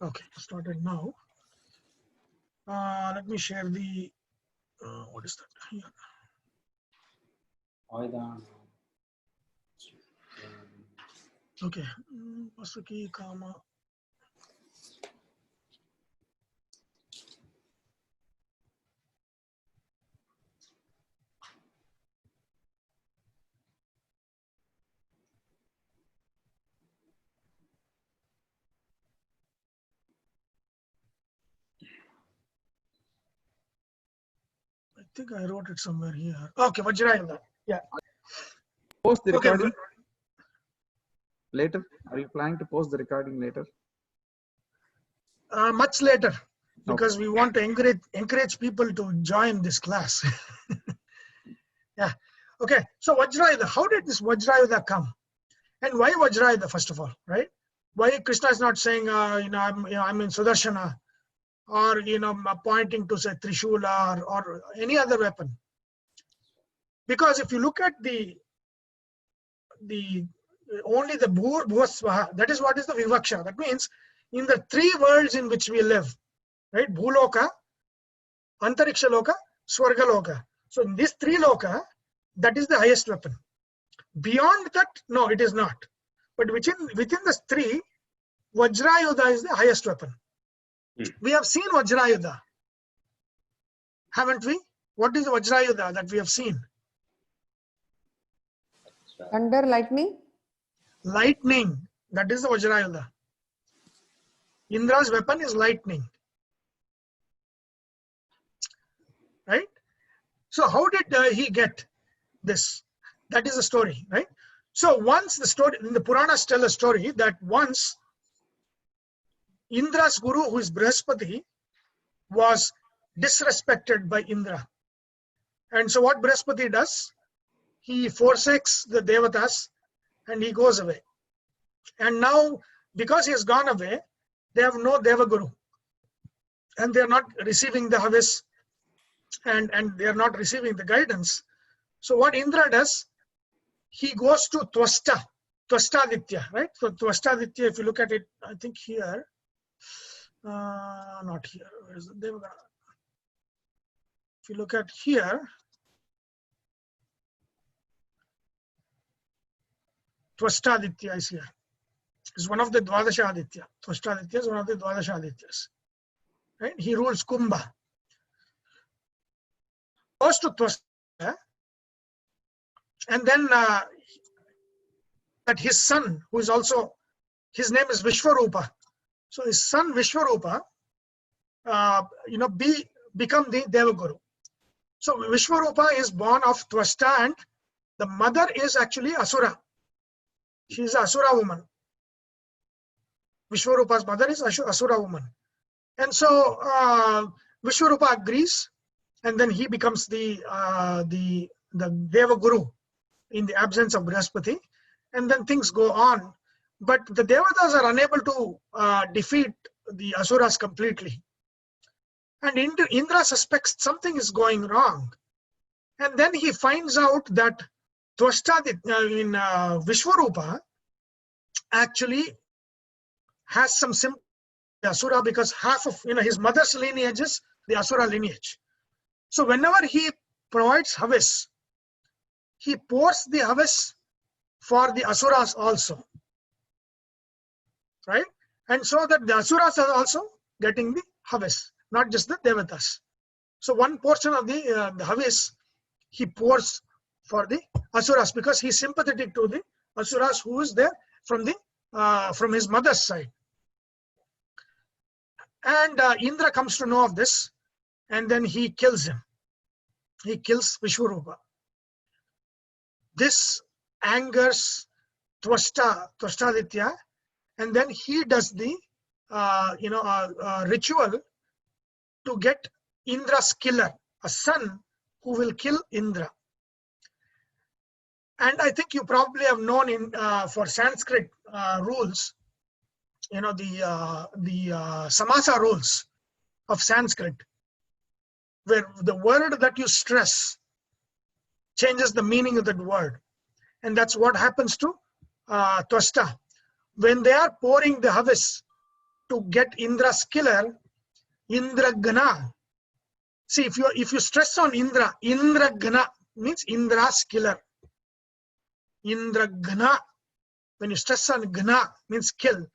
Okay, started now. Let me share the, what is that here? Okay, Vasuki, Kama. I think I wrote it somewhere here. Okay, Vajra. Yeah. Post the Okay. recording later. Are you planning to post the recording later? Much later, because we want to encourage people to join this class. Yeah. Okay. So Vajrayudha, how did this Vajrayudha come? And why Vajrayudha, first of all, right? Why Krishna is not saying, I'm in Sudarshana, or pointing to say Trishula or any other weapon? Because if you look at only the Bhur Bhuvasvaha, that is what is the Vivaksha. That means in the three worlds in which we live, right? Bhuloka, Antariksha Loka, Swarga Loka. So in these three loka, that is the highest weapon. Beyond that, no, it is not. But within the three, Vajrayudha is the highest weapon. We have seen Vajrayudha, haven't we? What is the Vajrayudha that we have seen? Thunder, lightning? Lightning. That is the Vajrayudha. Indra's weapon is lightning. Right? So how did he get this? That is the story, right? So once the story, in the Puranas tell a story that once Indra's guru, who is Brihaspati, was disrespected by Indra. And so what Brihaspati does, he forsakes the Devatas and he goes away. And now, because he has gone away, they have no Devaguru. And they are not receiving the Havis, and they are not receiving the guidance. So what Indra does, he goes to Tvastaditya, right? So Tvastaditya, if you look at it, I think here, not here, where is the Devagana? If you look at here, Tvastaditya is here. It's one of the Dwadasha Aditya. Tvastaditya is one of the Dwadasha Adityas. Right? He rules Kumbha. Goes to Tvastaditya, and then that his son, who is also, his name is Vishwarupa. So his son Vishwarupa, become the Devaguru. So Vishwarupa is born of Tvasta, and the mother is actually Asura. She is an Asura woman. Vishwarupa's mother is Asura woman. And so Vishwarupa agrees, and then he becomes the Devaguru in the absence of Brihaspati, and then things go on. But the Devatas are unable to defeat the Asuras completely. And Indra suspects something is going wrong. And then he finds out that Vishwarupa actually has some sympathy with Asura, because half of his mother's lineage is the Asura lineage. So whenever he provides Havis, he pours the Havis for the Asuras also. Right? And so that the Asuras are also getting the Havis, not just the Devatas. So one portion of the Havis he pours for the Asuras, because he's sympathetic to the Asuras who is there from his mother's side. And Indra comes to know of this, and then he kills him. He kills Vishwarupa. This angers Tvastaditya, and then he does the ritual to get Indra's killer, a son who will kill Indra. And I think you probably have known for Sanskrit rules, the samasa rules of Sanskrit, where the word that you stress changes the meaning of that word. And that's what happens to Tvasta. When they are pouring the Havis, to get Indra's killer, Indragana. See, if you stress on Indra, Indragana means Indra's killer. Indragana. When you stress on Gana means kill,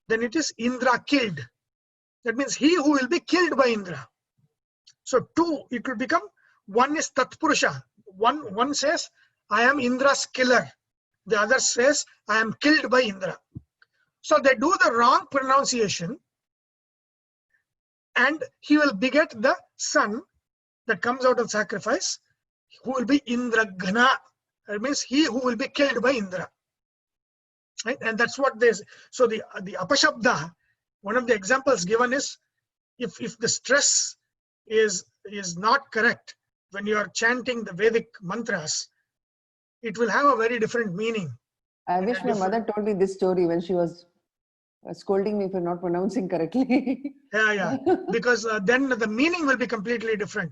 then it is Indra killed. That means he who will be killed by Indra. So two, it will become, one is Tatpurusha. One says, I am Indra's killer. The other says, I am killed by Indra. So they do the wrong pronunciation, and he will beget the son that comes out of sacrifice, who will be Indragana. That means he who will be killed by Indra. Right? And that's what there's. So the Apashabda, one of the examples given is, if the stress is not correct when you are chanting the Vedic mantras, it will have a very different meaning. I wish my mother told me this story when she was scolding me for not pronouncing correctly. Yeah. Because then the meaning will be completely different.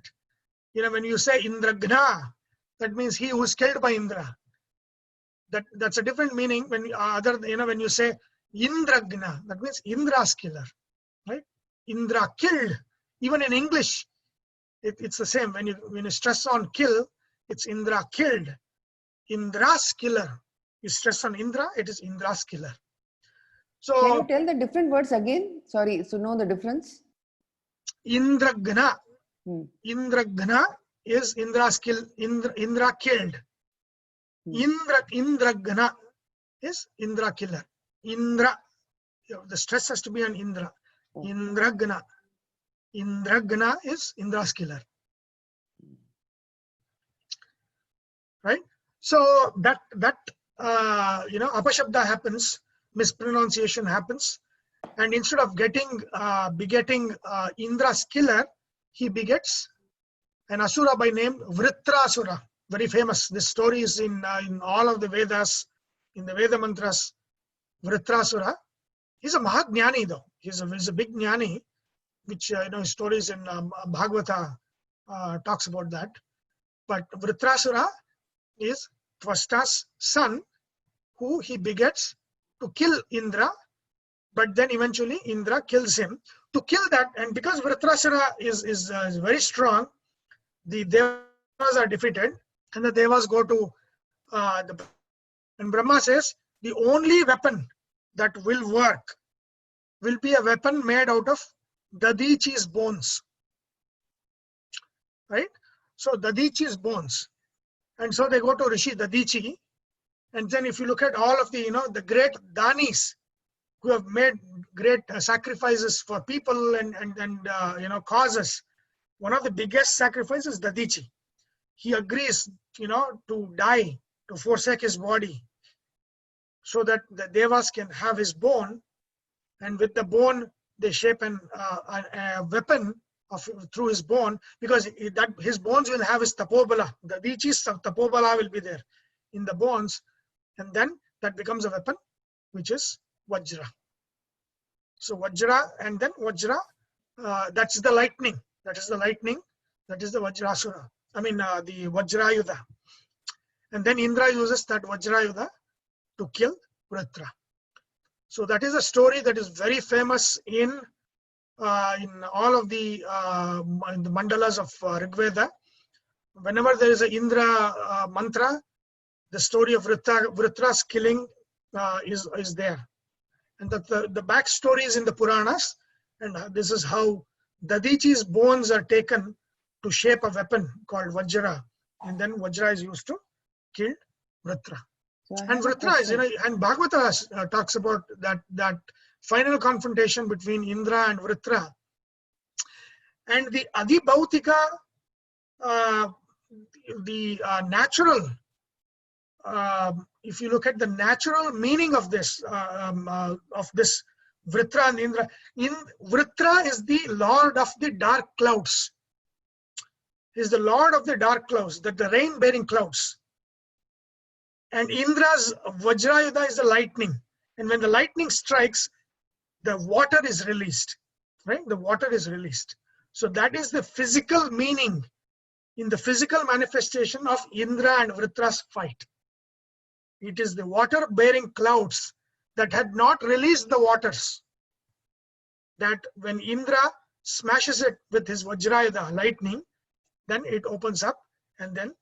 When you say Indragna, that means he who is killed by Indra. That's a different meaning when when you say Indragna, that means Indra's killer, right? Indra killed. Even in English, it's the same. When you stress on kill, it's Indra killed. Indra's killer. You stress on Indra, it is Indra's killer. So can you tell the different words again? Sorry, to know the difference. Indragna. Indragna is Indra's kill. Indra killed. Indragana is Indra killer. Indra, the stress has to be on Indra. Indragana. Indragana is Indra's killer. Right? So that Apashabda happens, mispronunciation happens, and instead of begetting Indra's killer, he begets an Asura by name Vritrasura. Very famous. This story is in all of the Vedas, in the Veda mantras. Vritrasura. He's a Mahajnani though. He's a big Jnani, which stories in Bhagavata talks about that. But Vritrasura is Tvashta's son, who he begets to kill Indra, but then eventually Indra kills him. To kill that, and because Vritrasura is very strong, the Devas are defeated, and the Devas go to and Brahma says, the only weapon that will work will be a weapon made out of Dadichi's bones. Right? So Dadichi's bones. And so they go to Rishi Dadichi. And then if you look at all of the great Danis who have made great sacrifices for people and causes, one of the biggest sacrifices is Dadichi. He agrees, to die, to forsake his body, so that the Devas can have his bone, and with the bone they shape a weapon through his bone, because his bones will have his tapobala. The Dadichi's tapobala will be there in the bones, and then that becomes a weapon, which is Vajra. So Vajra, and then Vajra, that's the lightning. That is the lightning. That is the Vajrasura. The Vajrayudha. And then Indra uses that Vajrayudha to kill Vritra. So that is a story that is very famous in all of the mandalas of Rigveda. Whenever there is an Indra mantra, the story of Vritra's killing is there. And the backstory is in the Puranas, and this is how Dadichi's bones are taken to shape a weapon called Vajra, and then Vajra is used to kill Vritra. And Vritra is, and Bhagavata talks about that final confrontation between Indra and Vritra. And the Adibhautika, natural, if you look at the natural meaning of this Vritra and Indra, Vritra is the lord of the dark clouds. He is the lord of the dark clouds, the rain-bearing clouds. And Indra's Vajrayudha is the lightning. And when the lightning strikes, the water is released. Right? The water is released. So that is the physical meaning in the physical manifestation of Indra and Vritra's fight. It is the water-bearing clouds that had not released the waters. that when Indra smashes it with his Vajra, the lightning, then it opens up and then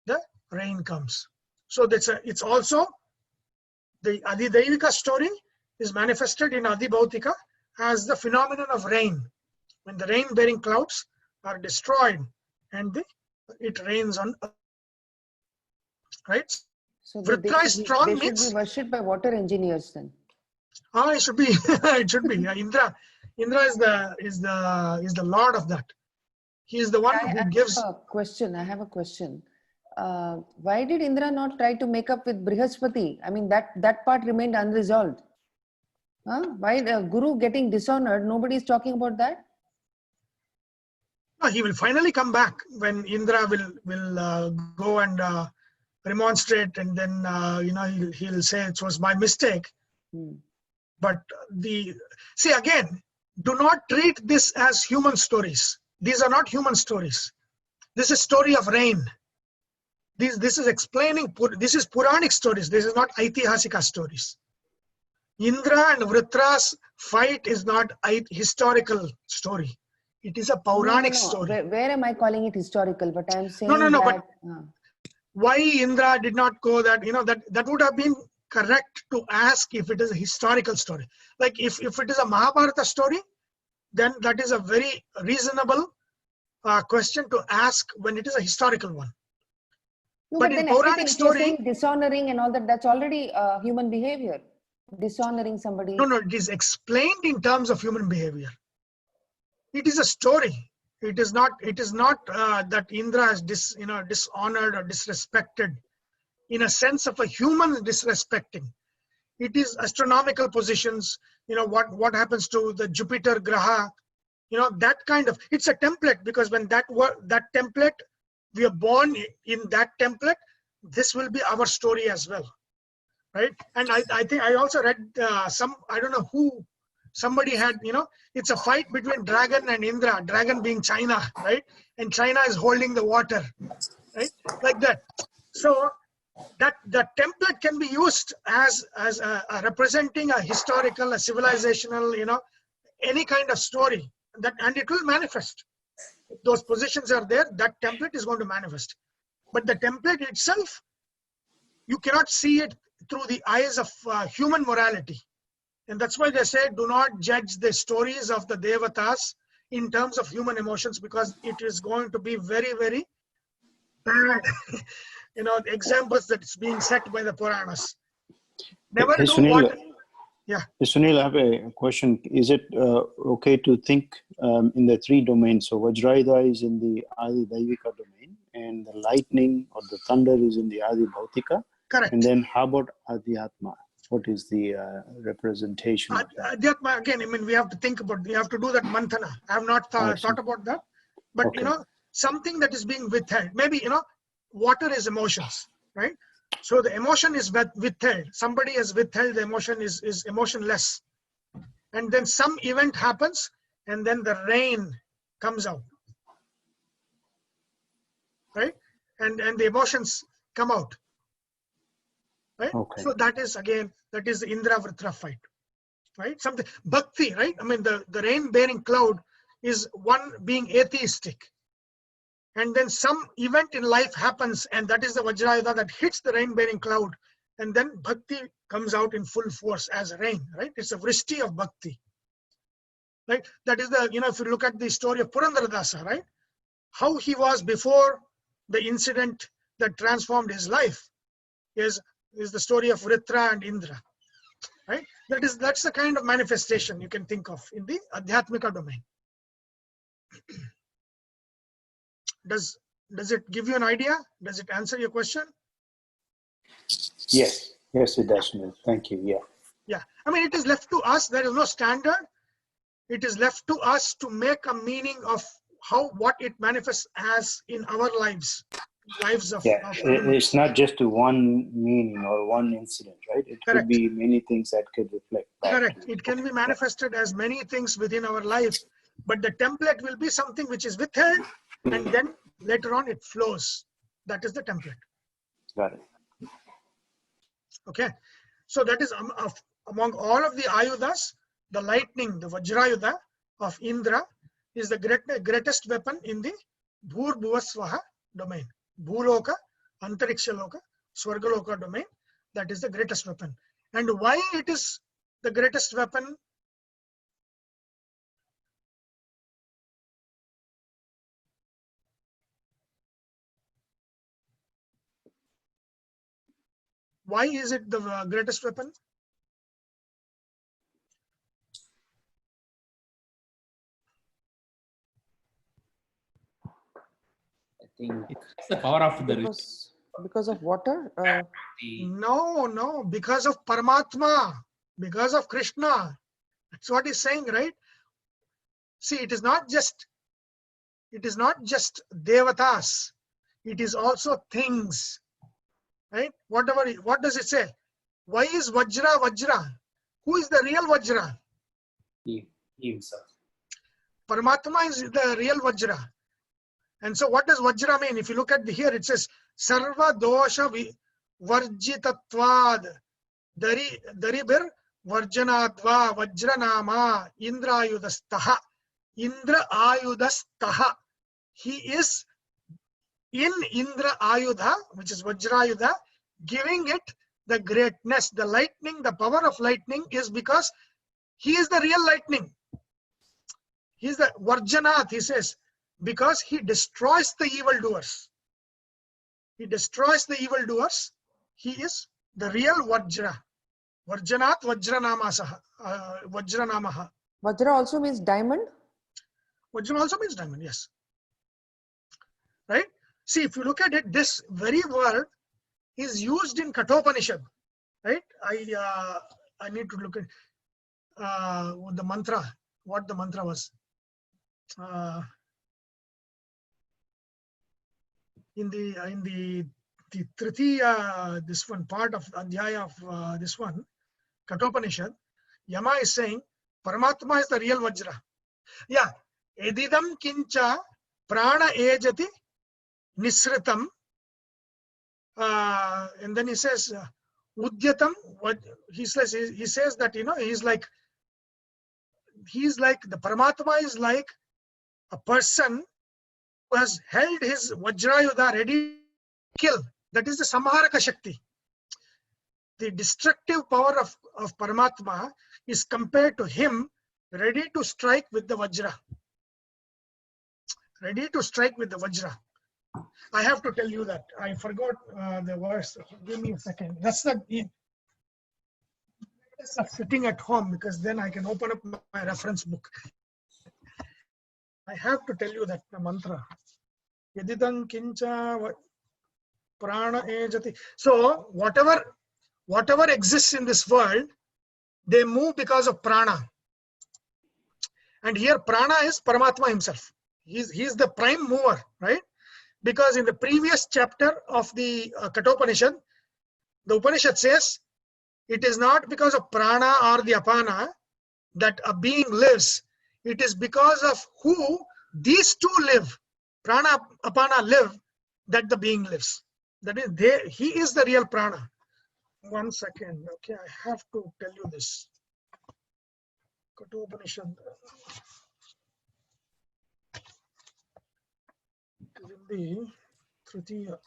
the rain comes. So it's also the Adidaivika story is manifested in Adibhautika as the phenomenon of rain. When the rain-bearing clouds are destroyed and it rains on earth. Right? So Vritra is strong they should means be worshipped by water engineers then. it should be. It should be. Indra is the lord of that. He is the one who gives. I have a question. Why did Indra not try to make up with Brihaspati? I mean, that part remained unresolved. Why the Guru getting dishonored? Nobody is talking about that. No, he will finally come back when Indra will go and remonstrate, and then he'll say it was my mistake. But see again, do not treat this as human stories. These are not human stories. This is story of rain. This is explaining. This is Puranic stories. This is not Aitihasika stories. Indra and Vritra's fight is not a historical story. It is a Puranic story. Where am I calling it historical? But I am saying no. that. But why Indra did not go that, that would have been correct to ask if it is a historical story. Like if it is a Mahabharata story, then that is a very reasonable question to ask when it is a historical one. No, but but in then Puranic story, dishonoring and all that, that's already human behavior. Dishonoring somebody. No, it is explained in terms of human behavior. It is a story. It is not that Indra has dishonored or disrespected in a sense of a human disrespecting. It is astronomical positions, what happens to the Jupiter Graha, that kind of, it's a template, because when that template, we are born in that template, this will be our story as well, right? And I think I also read I don't know who, somebody had, it's a fight between dragon and Indra, dragon being China, right? And China is holding the water, right? Like that. So that the template can be used as a representing a historical, a civilizational, any kind of story, and it will manifest. If those positions are there, that template is going to manifest. But the template itself, you cannot see it through the eyes of human morality. And that's why they say, do not judge the stories of the Devatas in terms of human emotions, because it is going to be very, very bad. The examples that's being set by the Puranas. Never Hey, do Sunil, what. Yeah. Sunil, I have a question. Is it okay to think in the three domains? So Vajrayudha is in the Adi Daivika domain, and the lightning or the thunder is in the Adi Bhautika. Correct. And then how about Adhyatma? What is the representation of that? Adhyatma, again, we have to think about, we have to do that manthana. I have not thought about that. But, Okay. Something that is being withheld. Maybe, water is emotions, right? So the emotion is withheld. Somebody has withheld the emotion, is emotionless. And then some event happens, and then the rain comes out, right? And the emotions come out, right? Okay. So that is the Indra Vritra fight, right? Something bhakti, right? The rain-bearing cloud is one being atheistic. And then some event in life happens, and that is the Vajrayudha that hits the rain-bearing cloud, and then bhakti comes out in full force as rain, right? It's a vrishti of bhakti, right? That is if you look at the story of Purandaradasa, right? How he was before the incident that transformed his life is the story of Vritra and Indra, right? That's the kind of manifestation you can think of in the Adhyatmika domain. Does it give you an idea? Does it answer your question? Yes, it does. Thank you. Yeah. It is left to us. There is no standard. It is left to us to make a meaning of what it manifests as in our lives of it's not just to one meaning or one incident, right? It Correct. could be many things that could reflect back. Correct. It can be manifested as many things within our life, but the template will be something which is withheld, and then later on it flows. That is the template. Got it. Okay. So that is among all of the ayudas, the lightning, the Vajrayudha of Indra is the greatest weapon in the Bhur Bhuva Swaha domain. Bhuloka, Antariksha Loka, Swargaloka domain. That is the greatest weapon. And why it is the greatest weapon? Why is it the greatest weapon? I think It's the power of the Because of water? No, because of Paramatma, because of Krishna. That's what he's saying, right? See, it is not just devatas. It is also things, right? What does it say? Why is Vajra Vajra? Who is the real Vajra? he himself. Paramatma is the real Vajra. And so what does Vajra mean? If you look at here, it says Sarva Dosha Varjitatvad Daribir Varjanadva Vajranama Indra Ayudastaha. Indra Ayudastaha. He is in Indra Ayudha, which is Vajrayudha, giving it the greatness, the lightning, the power of lightning is because he is the real lightning. He is the Varjanath, he says, because he destroys the evildoers. He destroys the evildoers. He is the real Vajra. Varjanath Vajranamasaha. Vajranamaha. Vajra also means diamond? Vajra also means diamond, yes. Right? See, if you look at it, this very word is used in Kathopanishad. Right? I need to look at the mantra, what the mantra was. In the Tritiya, this one part of Adhyaya of this one, Kathopanishad, Yama is saying Paramatma is the real Vajra. Yeah. Edidam kincha prana ejati nisritam. And then he says udyatam. He says that, you know, he's like the Paramatma is like a person who has held his Vajrayudha ready to kill. That is the Samharaka Shakti. The destructive power of Paramatma is compared to him ready to strike with the Vajra. Ready to strike with the Vajra. I have to tell you that. I forgot the verse. Give me a second. That's the sitting at home, because then I can open up my reference book. I have to tell you that the mantra. Yadidam kincha prana ejati. So whatever exists in this world, they move because of prana. And here prana is Paramatma himself. He's the prime mover, right? Because in the previous chapter of the Kathopanishad, the Upanishad says it is not because of prana or the apana that a being lives. It is because of who these two live, prana, apana live, that the being lives. That is, he is the real prana. 1 second. Okay, I have to tell you this. Kathopanishad. In the Tritiya.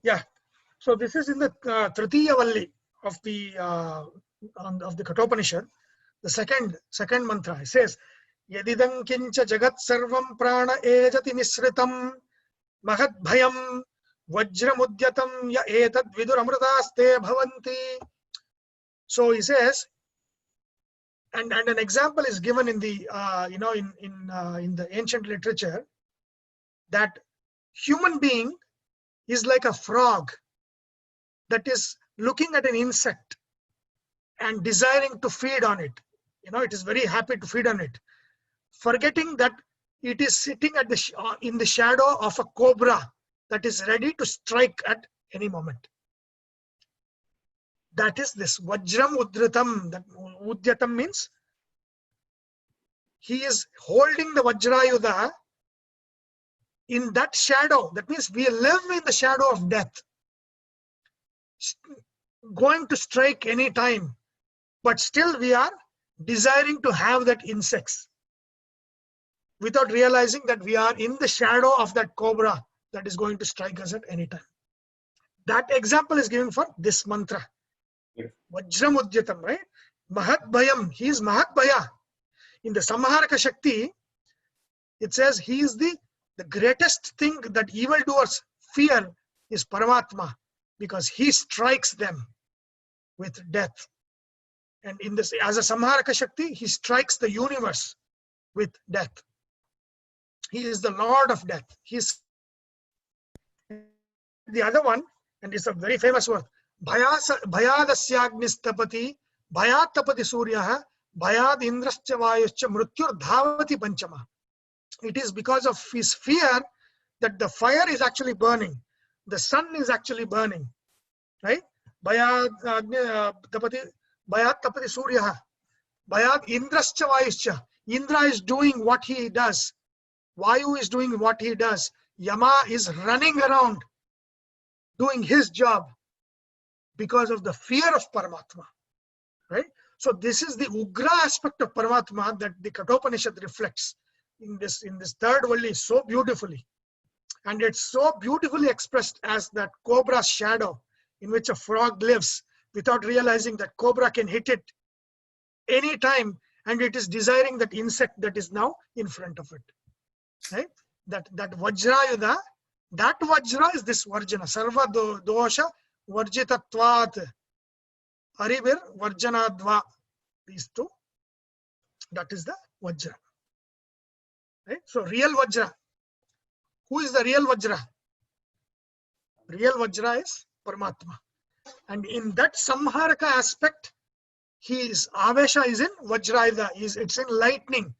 Yeah. So this is in the Tritiya Valli of the Kathopanishad. The second mantra. It says, Yadidam kincha jagat sarvam prana ejati nisritam Mahat bhayam vajramudyatam ya etad vidur amritaste bhavanti. So he says, and an example is given in the in the ancient literature, that human being is like a frog that is looking at an insect and desiring to feed on it. You know, it is very happy to feed on it, forgetting that it is sitting at in the shadow of a cobra that is ready to strike at any moment. That is this Vajram Udritam. That Udyatam means he is holding the Vajrayudha in that shadow. That means we live in the shadow of death, going to strike any time, but still we are desiring to have that insects without realizing that we are in the shadow of that cobra that is going to strike us at any time. That example is given for this mantra. Yes. Vajram Udyatam, right? Mahat Bhayam, he is Mahat Bhaya. In the Samharaka Shakti, it says he is the greatest thing that evildoers fear is Paramatma, because he strikes them with death. And in this, as a Samharaka Shakti, he strikes the universe with death. He is the Lord of death. He's the other one, and it's a very famous word. Bhayadasyagnishtapati, bhayatapati suryaha, bhayad indrascha vayuscha mrutyur dhavati panchama. It is because of his fear that the fire is actually burning. The sun is actually burning. Right? Bhayad tapati suryaha, bhayad indrascha vayuscha. Indra is doing what he does. Vayu is doing what he does. Yama is running around doing his job because of the fear of Paramatma. Right? So this is the Ugra aspect of Paramatma that the Kathopanishad reflects in this third valli so beautifully. And it's so beautifully expressed as that cobra's shadow in which a frog lives without realizing that cobra can hit it any time, and it is desiring that insect that is now in front of it. Right? That Vajrayudha, that Vajra is this Varjana. Sarva dosha varjitatvat. Aribir Varjanadva. These two. That is the Vajra. Right? So real Vajra. Who is the real Vajra? Real Vajra is Paramatma. And in that Samharaka aspect, his Avesha is in Vajrayudha. It's in lightning.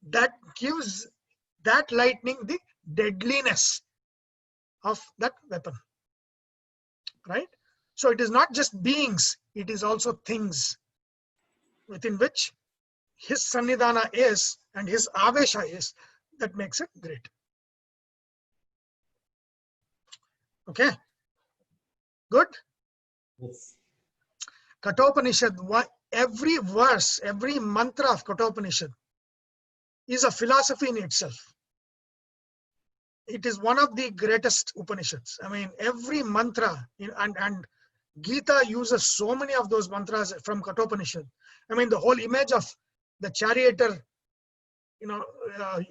That gives that lightning the deadliness of that weapon. Right? So it is not just beings, it is also things within which his Sannidhana is and his Avesha is, that makes it great. Okay? Good? Yes. Kathopanishad, every verse, every mantra of Kathopanishad is a philosophy in itself. It is one of the greatest Upanishads. I mean, every mantra, and Gita uses so many of those mantras from Kathopanishad. I mean, the whole image of the charioteer,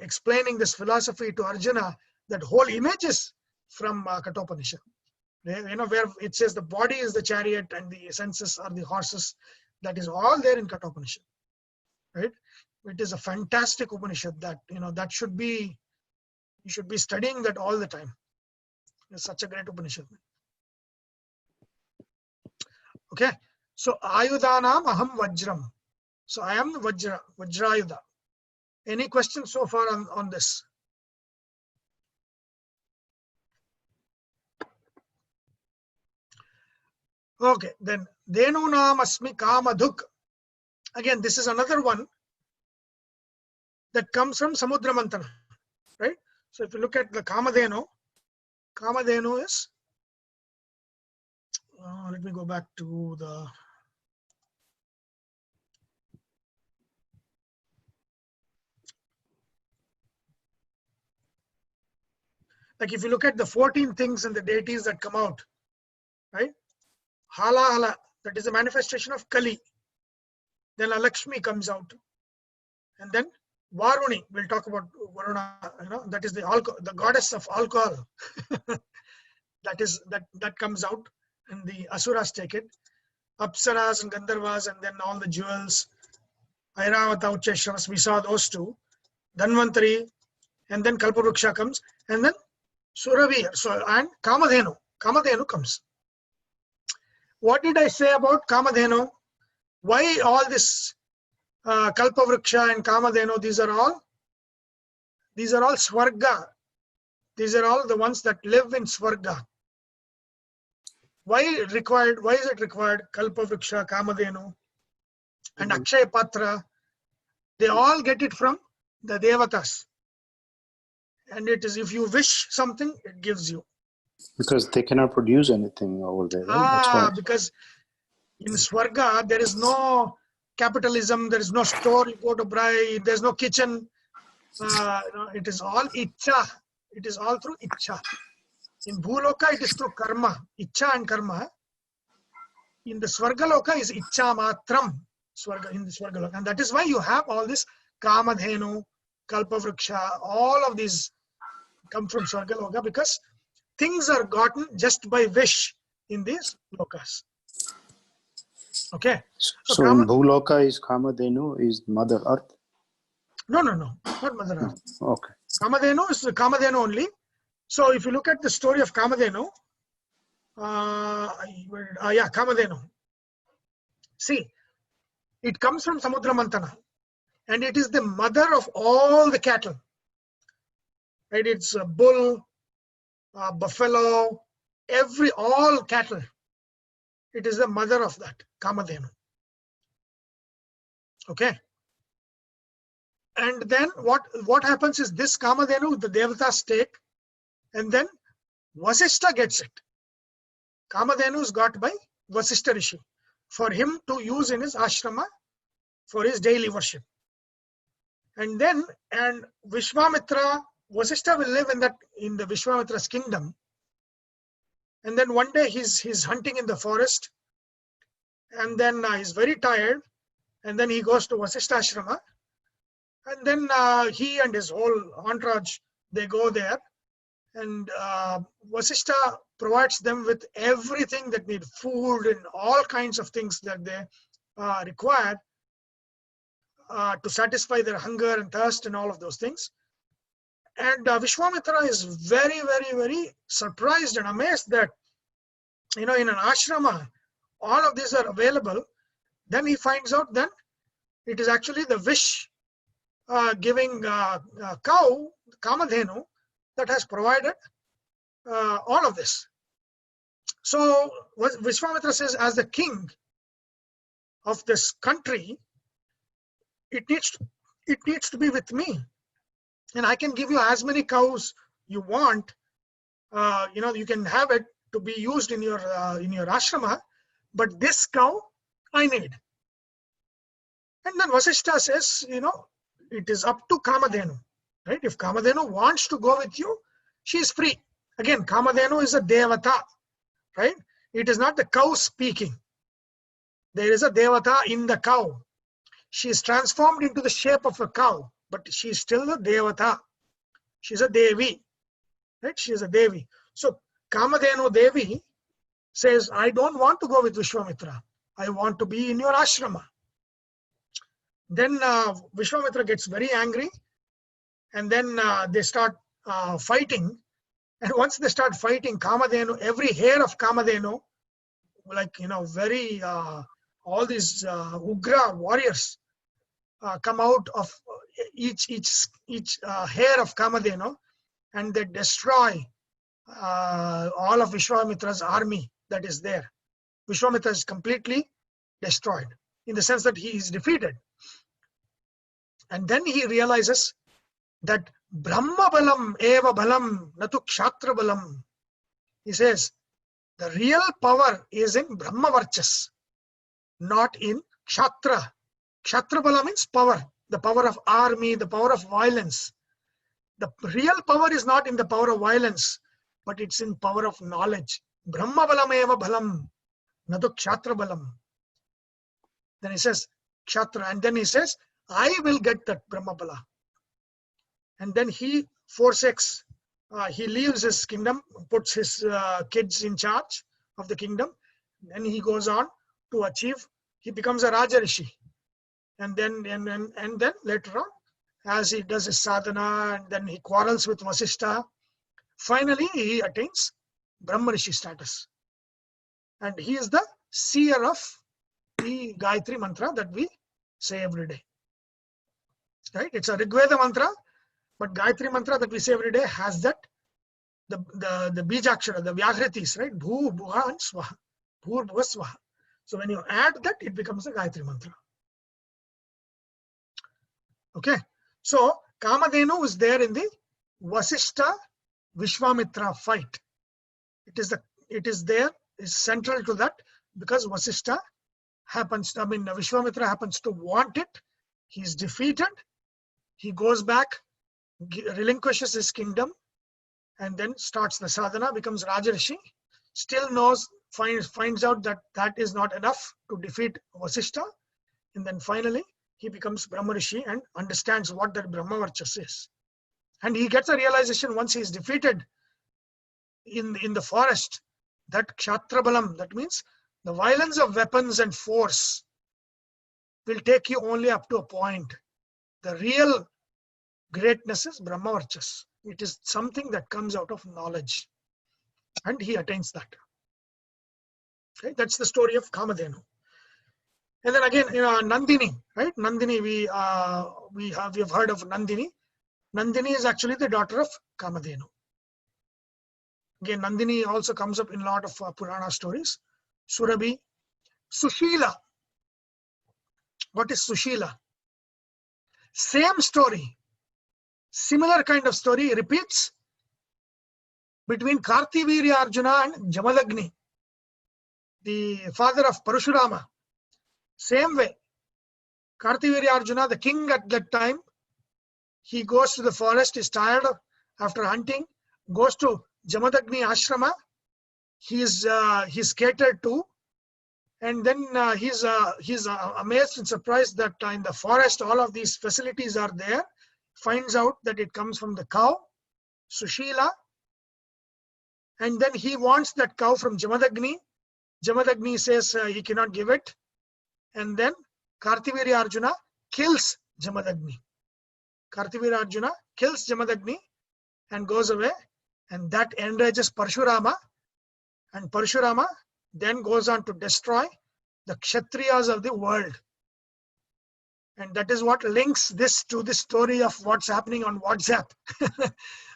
explaining this philosophy to Arjuna, that whole image is from Kathopanishad. Where it says the body is the chariot and the senses are the horses. That is all there in Kathopanishad. Right? It is a fantastic Upanishad that, that should be, you should be studying that all the time. It's such a great Upanishad. Okay. So, Ayudhanam aham Vajram. So, I am the Vajrayudha. Any questions so far on this? Okay, then Dhenunam asmi Kamadhuk. Again, this is another one that comes from Samudra Mantana, right? So if you look at the Kamadhenu is, let me go back to the, like if you look at the 14 things and the deities that come out, right? Hala Hala, that is a manifestation of Kali. Then Lakshmi comes out. And then Varuni, we'll talk about Varuna, that is the goddess of alcohol. that comes out, and the Asuras take it. Apsaras and Gandharvas, and then all the jewels. Airavata, Ucheshras, we saw those two. Dhanvantari, and then Kalpavruksha comes, and then Suravi, and Kamadhenu. Kamadhenu comes. What did I say about Kamadhenu? Why all this Kalpavruksha and Kamadhenu? These are all Swarga. These are all the ones that live in Swarga. Why is it required? Kalpavruksha, Kamadhenu, and Akshay Patra? They all get it from the devatas. And it is, if you wish something, it gives you. Because they cannot produce anything over there, right? That's why. Because in Swarga, there is no capitalism, there is no store you go to buy, there's no kitchen. It is all Icha. It is all through Icha. In Bhuloka, it is through karma, Icha and karma. In the Swargaloka is Icha Matram, Swarga, in the Swargaloka. And that is why you have all this Kamadhenu, Kalpavruksha, all of these come from Swargaloka, because things are gotten just by wish in these lokas. Okay. So in Bhuloka is Kamadhenu, is Mother Earth? No, not Mother Earth. Okay. Kamadhenu is Kamadhenu only. So if you look at the story of Kamadhenu, Kamadhenu. See, it comes from Samudra Mantana, and it is the mother of all the cattle. Right? It's a bull, buffalo, all cattle. It is the mother of that, Kamadhenu. Okay. And then what happens is this Kamadhenu, the Devatas take, and then Vasishta gets it. Kamadhenu is got by Vasishta Rishi for him to use in his ashrama for his daily worship. And then, Vishwamitra, Vasishta will live in the Vishwamitra's kingdom. And then one day he's hunting in the forest, and then he's very tired, and then he goes to Vasishta ashrama, and then he and his whole entourage, they go there, and Vasishta provides them with everything that need, food and all kinds of things that they require to satisfy their hunger and thirst and all of those things. And Vishwamitra is very, very, very surprised and amazed that, in an ashrama, all of these are available. Then he finds out then it is actually the wish giving cow, Kamadhenu, that has provided all of this. So Vishwamitra says, as the king of this country, it needs to be with me, and I can give you as many cows you want. You can have it to be used in your ashrama, but this cow I need. And then Vasishta says, it is up to Kamadhenu, right? If Kamadhenu wants to go with you, she is free. Again, Kamadhenu is a devata, right? It is not the cow speaking. There is a devata in the cow. She is transformed into the shape of a cow, but she is still a devata. She is a devi, right? She is a devi. So Kamadhenu Devi says, I don't want to go with Vishwamitra. I want to be in your ashrama. Then Vishwamitra gets very angry, and then they start fighting. And once they start fighting, Kamadhenu, every hair of Kamadhenu, very all these Ugra warriors come out of each hair of Kamadhenu, and they destroy all of Vishwamitra's army that is there. Vishwamitra is completely destroyed in the sense that he is defeated. And then he realizes that Brahma balam eva balam natu kshatra balam. He says the real power is in Brahma Varchas, not in Kshatra. Kshatra bala means power, the power of army, the power of violence. The real power is not in the power of violence, but it's in power of knowledge. Brahma balam eva balam natu kshatra balam. Then he says Kshatra, and then he says, I will get that Brahma bala. And then he forsakes, he leaves his kingdom, puts his kids in charge of the kingdom. Then he goes on to achieve, he becomes a Raja Rishi. And then later on, as he does his sadhana, and then he quarrels with Vasishta, finally he attains Brahma Rishi status. And he is the seer of the Gayatri mantra that we say every day. Right? It's a Rigveda mantra, but Gayatri mantra that we say every day has that, the Bijakshara, the Vyaghritis, right? Bhu, Bhuha, and Swaha. Bhur, Bhuva, Swaha. So when you add that, it becomes a Gayatri mantra. Okay. So Kamadhenu is there in the Vasishta Vishwamitra fight. It is there, is central to that, because Vasishta Vishwamitra happens to want it. He is defeated. He goes back, relinquishes his kingdom, and then starts the sadhana, becomes Rajarishi. Still finds out that that is not enough to defeat Vasishta. And then finally, he becomes Brahmarishi and understands what that Brahmavarchas is. And he gets a realization once he is defeated in the forest, that Kshatrabalam, that means the violence of weapons and force, will take you only up to a point. The real greatness is Brahmavarchas. It is something that comes out of knowledge. And he attains that. Okay, that's the story of Kamadhenu. And then again, Nandini, right? Nandini, we have heard of Nandini. Nandini is actually the daughter of Kamadhenu. Again, Nandini also comes up in a lot of Purana stories. Surabhi, Sushila. What is Sushila? Same story, similar kind of story repeats between Kartivirya Arjuna and Jamadagni, the father of Parashurama. Same way, Kartivirya Arjuna, the king at that time, he goes to the forest, is tired after hunting, goes to Jamadagni ashrama. He's catered to, and then he's amazed and surprised that in the forest all of these facilities are there. Finds out that it comes from the cow, Sushila, and then he wants that cow from Jamadagni. Jamadagni says he cannot give it, and then Kartivirya Arjuna kills Jamadagni. Kartivirya Arjuna kills Jamadagni and goes away, and that enrages Parashurama, and Parashurama then goes on to destroy the Kshatriyas of the world. And that is what links this to the story of what's happening on WhatsApp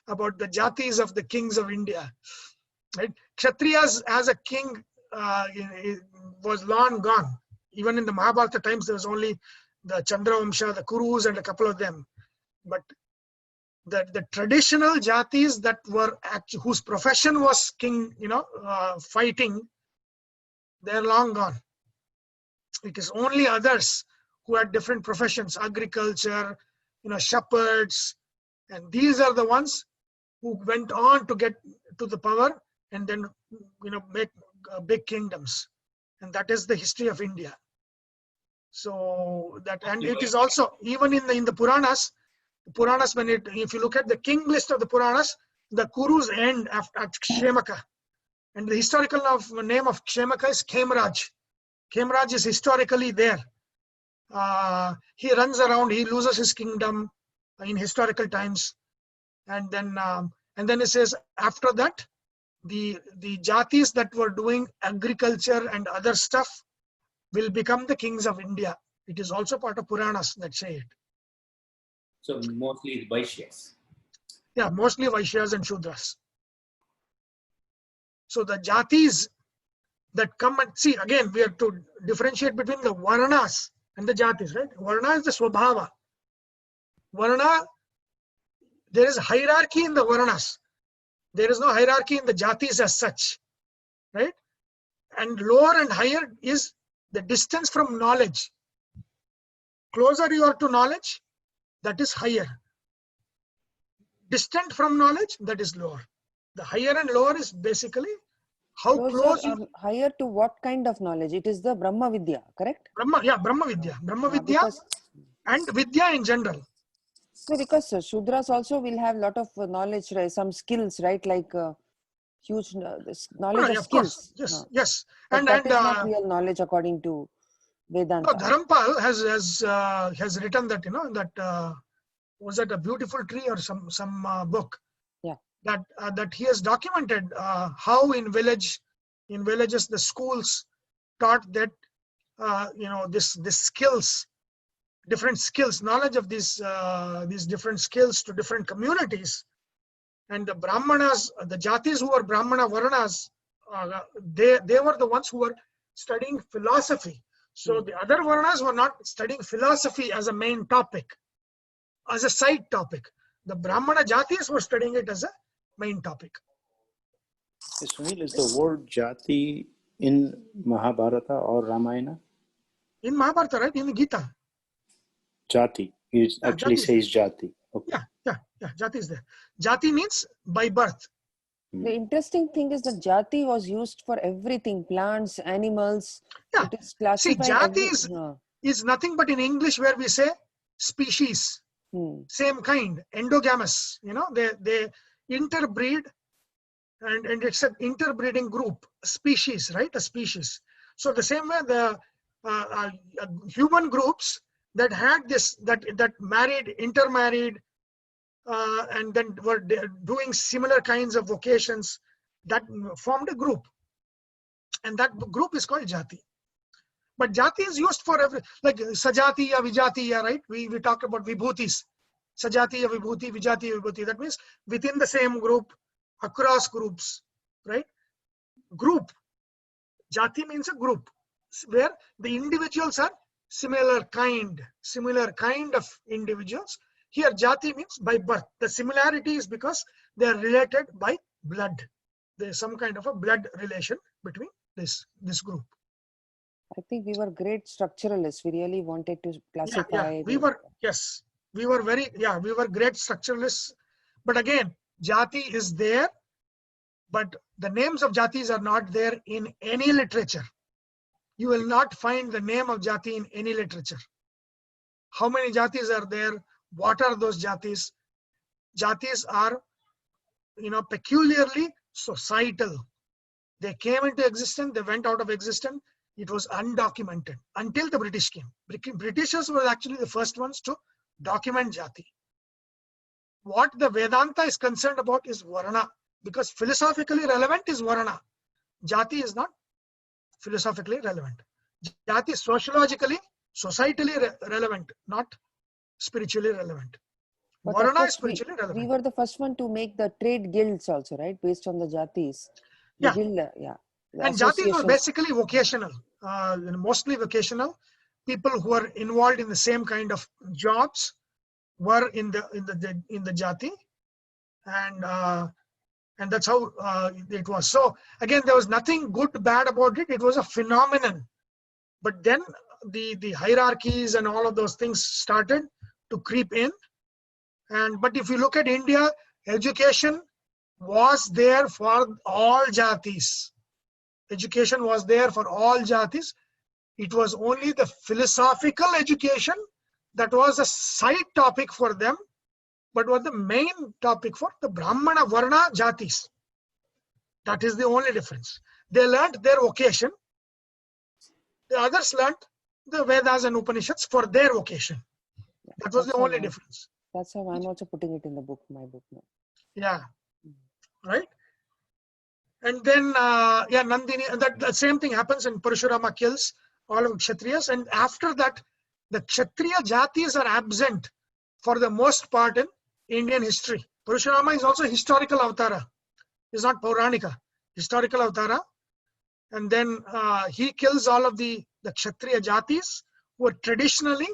about the jatis of the kings of India. Right? Kshatriyas as a king was long gone. Even in the Mahabharata times, there was only the Chandravamsha, the Kurus, and a couple of them. But the traditional jatis that were whose profession was king, fighting, they're long gone. It is only others who had different professions, agriculture, shepherds, and these are the ones who went on to get to the power and then, make big kingdoms. And that is the history of India. So that, and it is also, even in the Puranas, if you look at the king list of the Puranas, the Kurus end at Kshemaka. And the historical name of Kshemaka is Khemaraj. Khemaraj is historically there. He runs around, he loses his kingdom in historical times. And then it says, after that, the jatis that were doing agriculture and other stuff will become the kings of India. It is also part of Puranas that say it. So mostly Vaishyas. Yeah, mostly Vaishyas and Shudras. So the jatis that come and see, again, we have to differentiate between the Varnas and the jatis, right? Varna is the Swabhava. Varna, there is hierarchy in the Varnas. There is no hierarchy in the jatis as such, right? And lower and higher is the distance from knowledge. Closer you are to knowledge, that is higher. Distant from knowledge, that is lower. The higher and lower is basically how close you... Higher to what kind of knowledge? It is the Brahma Vidya, correct? Brahma Vidya. Brahma Vidya and Vidya in general. So because Shudras also will have a lot of knowledge, right? Some skills, right? Like huge knowledge of skills. Course. Yes. But that is not real knowledge according to Vedanta. No, Dharampal has written that, that was that a beautiful tree or some book. Yeah. That he has documented how in villages the schools taught that this skills, different skills, knowledge of these different skills to different communities. And the Brahmanas, the jatis who were Brahmana Varnas, they were the ones who were studying philosophy. So the other Varnas were not studying philosophy as a main topic. as a side topic. The Brahmana Jatis were studying it as a main topic. Sunil, is the word jati in Mahabharata or Ramayana? In Mahabharata, right? In the Gita. Jati. It Yeah, actually jati is says jati. Okay. Yeah, Jati is there. Jati means by birth. The interesting thing is that jati was used for everything, plants, animals. Yeah. It is See, classified Jati is nothing but in English where we say species, same kind, endogamous. You know, they interbreed, and it's an interbreeding group, species, right? A species. So the same way the human groups that had this, that married, intermarried, and then were doing similar kinds of vocations, that formed a group, and that group is called jati. But jati is used for every, like sajatiya, vijatiya, right? We talked about vibhutis, sajatiya, vibhuti, vijatiya, vibhuti. That means within the same group, across groups, right? Group. Jati means a group where the individuals are similar kind of individuals. Here, jati means by birth. The similarity is because they are related by blood. There is some kind of a blood relation between this group. I think we were great structuralists. We really wanted to classify. Yeah. We were great structuralists. But again, jati is there, but the names of jatis are not there in any literature. You will not find the name of jati in any literature. How many jatis are there? What are those jatis? Jatis are, peculiarly societal. They came into existence, they went out of existence. It was undocumented until the British came. Britishers were actually the first ones to document jati. What the Vedanta is concerned about is varna, because philosophically relevant is varna. Jati is not philosophically relevant. Jati is sociologically, societally relevant, not spiritually relevant. But Varna is spiritually relevant. We were the first one to make the trade guilds also, right? Based on the jatis. The guild, the and jatis were basically vocational, mostly vocational. People who are involved in the same kind of jobs were in the jati, and that's how it was. So again, there was nothing good, bad about it. It was a phenomenon. But then the hierarchies and all of those things started to creep in. But if you look at India, education was there for all jatis. Education was there for all jatis. It was only the philosophical education that was a side topic for them, but was the main topic for the Brahmana Varna jatis. That is the only difference. They learned their vocation. The others learned the Vedas and Upanishads for their vocation. That was the only difference. That's how I'm also putting it in the book, my book now. Yeah. Right? And then, Nandini, the same thing happens, and Parashurama kills all of Kshatriyas. And after that, the Kshatriya jatis are absent for the most part in Indian history. Parashurama is also historical avatara. It's not Pauranika. Historical avatara. And then he kills all of the Kshatriya jatis who are traditionally,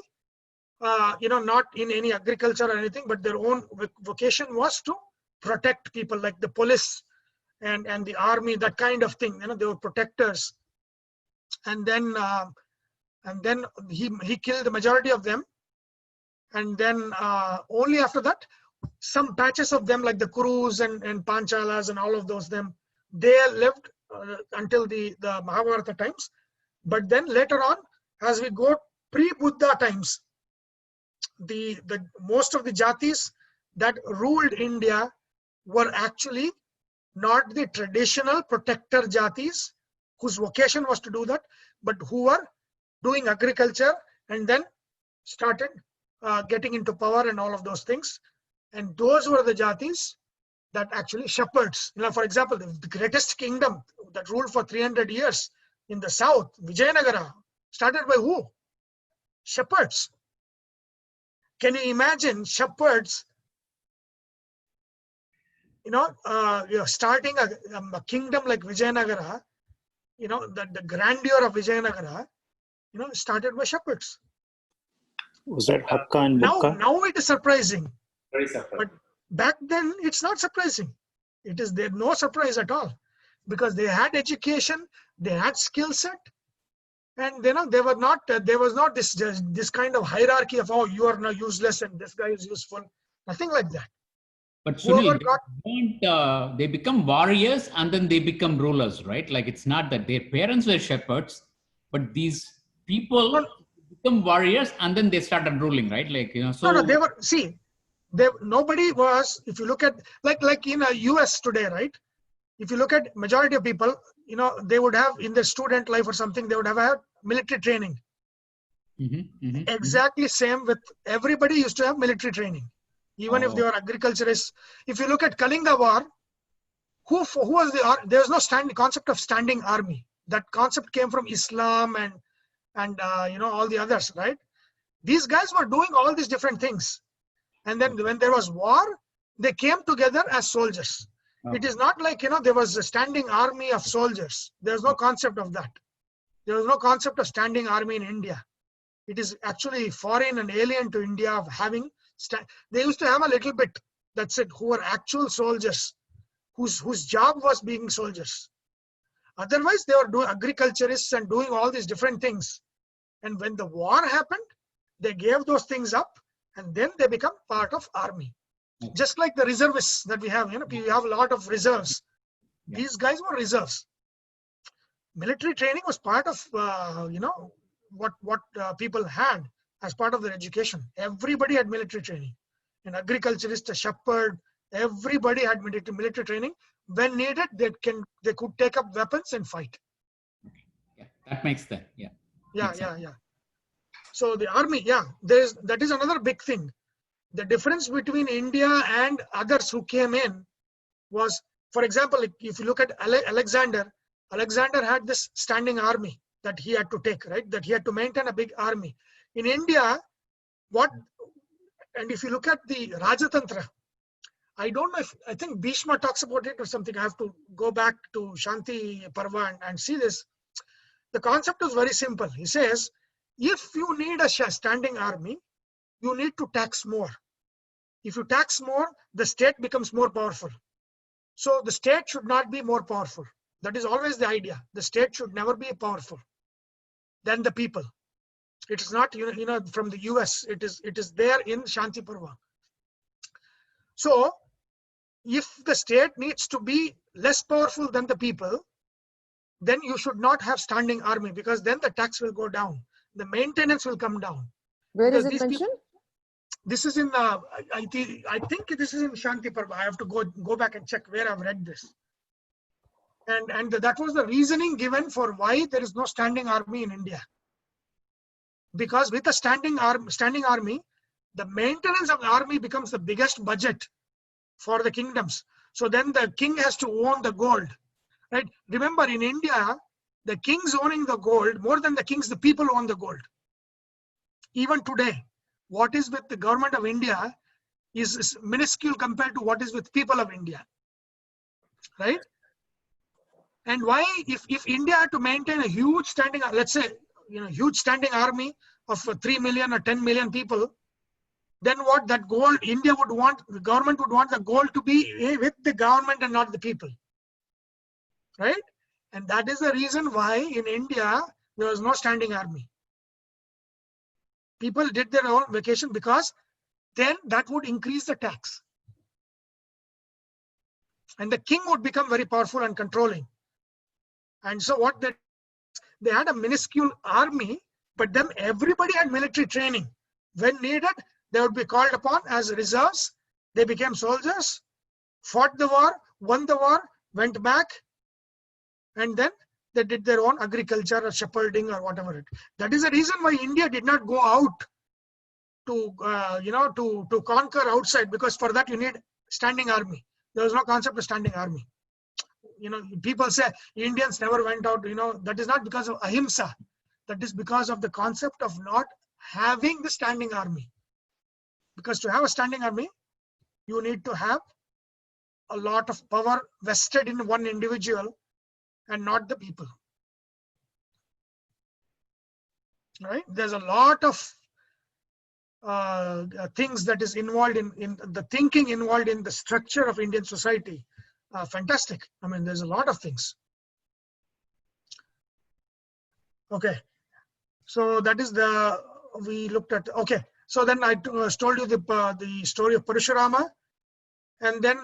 not in any agriculture or anything, but their own vocation was to protect people, like the police and the army, that kind of thing. They were protectors. And then he killed the majority of them. And then only after that, some patches of them, like the Kurus and Panchalas and all of those, they lived until the Mahabharata times. But then later on, as we go pre-Buddha times, the most of the jatis that ruled India were actually not the traditional protector jatis whose vocation was to do that, but who were doing agriculture and then started getting into power and all of those things. And those were the jatis that actually shepherds. For example, the greatest kingdom that ruled for 300 years in the south, Vijayanagara, started by who? Shepherds. Can you imagine shepherds, starting a kingdom like Vijayanagara, the grandeur of Vijayanagara, started by shepherds. Was that Hakka and Bukka? Now it is surprising, Very surprising. but back then it's not surprising. It is there no surprise at all, because they had education, they had skill set, and they were not. There was not this kind of hierarchy of, oh, you are now useless and this guy is useful. Nothing like that. But Whoever Sunil, they become warriors and then they become rulers, right? Like it's not that their parents were shepherds, but these people become warriors and then they started ruling, right? Like, so. No, they were, see, nobody was, if you look at, like in US today, right? If you look at majority of people, they would have in their student life or something, they would have had military training. Exactly same with everybody used to have military training. Even if they were agriculturists. If you look at Kalinga War, who was there's no concept of standing army. That concept came from Islam and all the others, right? These guys were doing all these different things. And then when there was war, they came together as soldiers. It is not like, there was a standing army of soldiers. There's no concept of that. There was no concept of standing army in India. It is actually foreign and alien to India of having, they used to have a little bit, that's it, who were actual soldiers, whose job was being soldiers. Otherwise, they were doing agriculturists and doing all these different things. And when the war happened, they gave those things up and then they become part of army. Just like the reservists that we have, we have a lot of reserves. These guys were reserves. Military training was part of, what people had as part of their education. Everybody had military training. An agriculturist, a shepherd, everybody had military training. When needed, they could take up weapons and fight. Yeah, that makes sense. Yeah. Yeah. So the army, that is another big thing. The difference between India and others who came in was, for example, if you look at Alexander had this standing army that he had to take, right? That he had to maintain a big army. In India, and if you look at the Rajatantra, I don't know I think Bhishma talks about it or something. I have to go back to Shanti Parva and see this. The concept is very simple. He says, if you need a standing army, you need to tax more. If you tax more, the state becomes more powerful. So the state should not be more powerful. That is always the idea. The state should never be powerful than the people. It is not, from the US. It is there in Shanti Parva. So if the state needs to be less powerful than the people, then you should not have standing army, because then the tax will go down. The maintenance will come down. Where is it mentioned? This is in, I think this is in Shanti Parva. I have to go back and check where I've read this. And that was the reasoning given for why there is no standing army in India. Because with a standing army, the maintenance of the army becomes the biggest budget for the kingdoms. So then the king has to own the gold, right? Remember, in India, the king's owning the gold. More than the kings, the people own the gold. Even today, what is with the government of India is minuscule compared to what is with people of India, right? And why, if India had to maintain a huge standing, let's say, huge standing army of 3 million or 10 million people, then what, that gold, India would want, the government would want the gold to be with the government and not the people, right? And that is the reason why in India, there was no standing army. People did their own vacation, because then that would increase the tax. And the king would become very powerful and controlling. And so what they had a minuscule army, but then everybody had military training. When needed, they would be called upon as reserves. They became soldiers, fought the war, won the war, went back, and then they did their own agriculture or shepherding or whatever. That is the reason why India did not go out to, to conquer outside, because for that you need standing army. There was no concept of standing army. People say Indians never went out, that is not because of ahimsa. That is because of the concept of not having the standing army. Because to have a standing army, you need to have a lot of power vested in one individual and not the people. Right? There's a lot of things that is involved in the thinking involved in the structure of Indian society. Fantastic. I mean, there's a lot of things. Okay. So that is we looked at, okay. So then I told you the story of Parashurama. And then,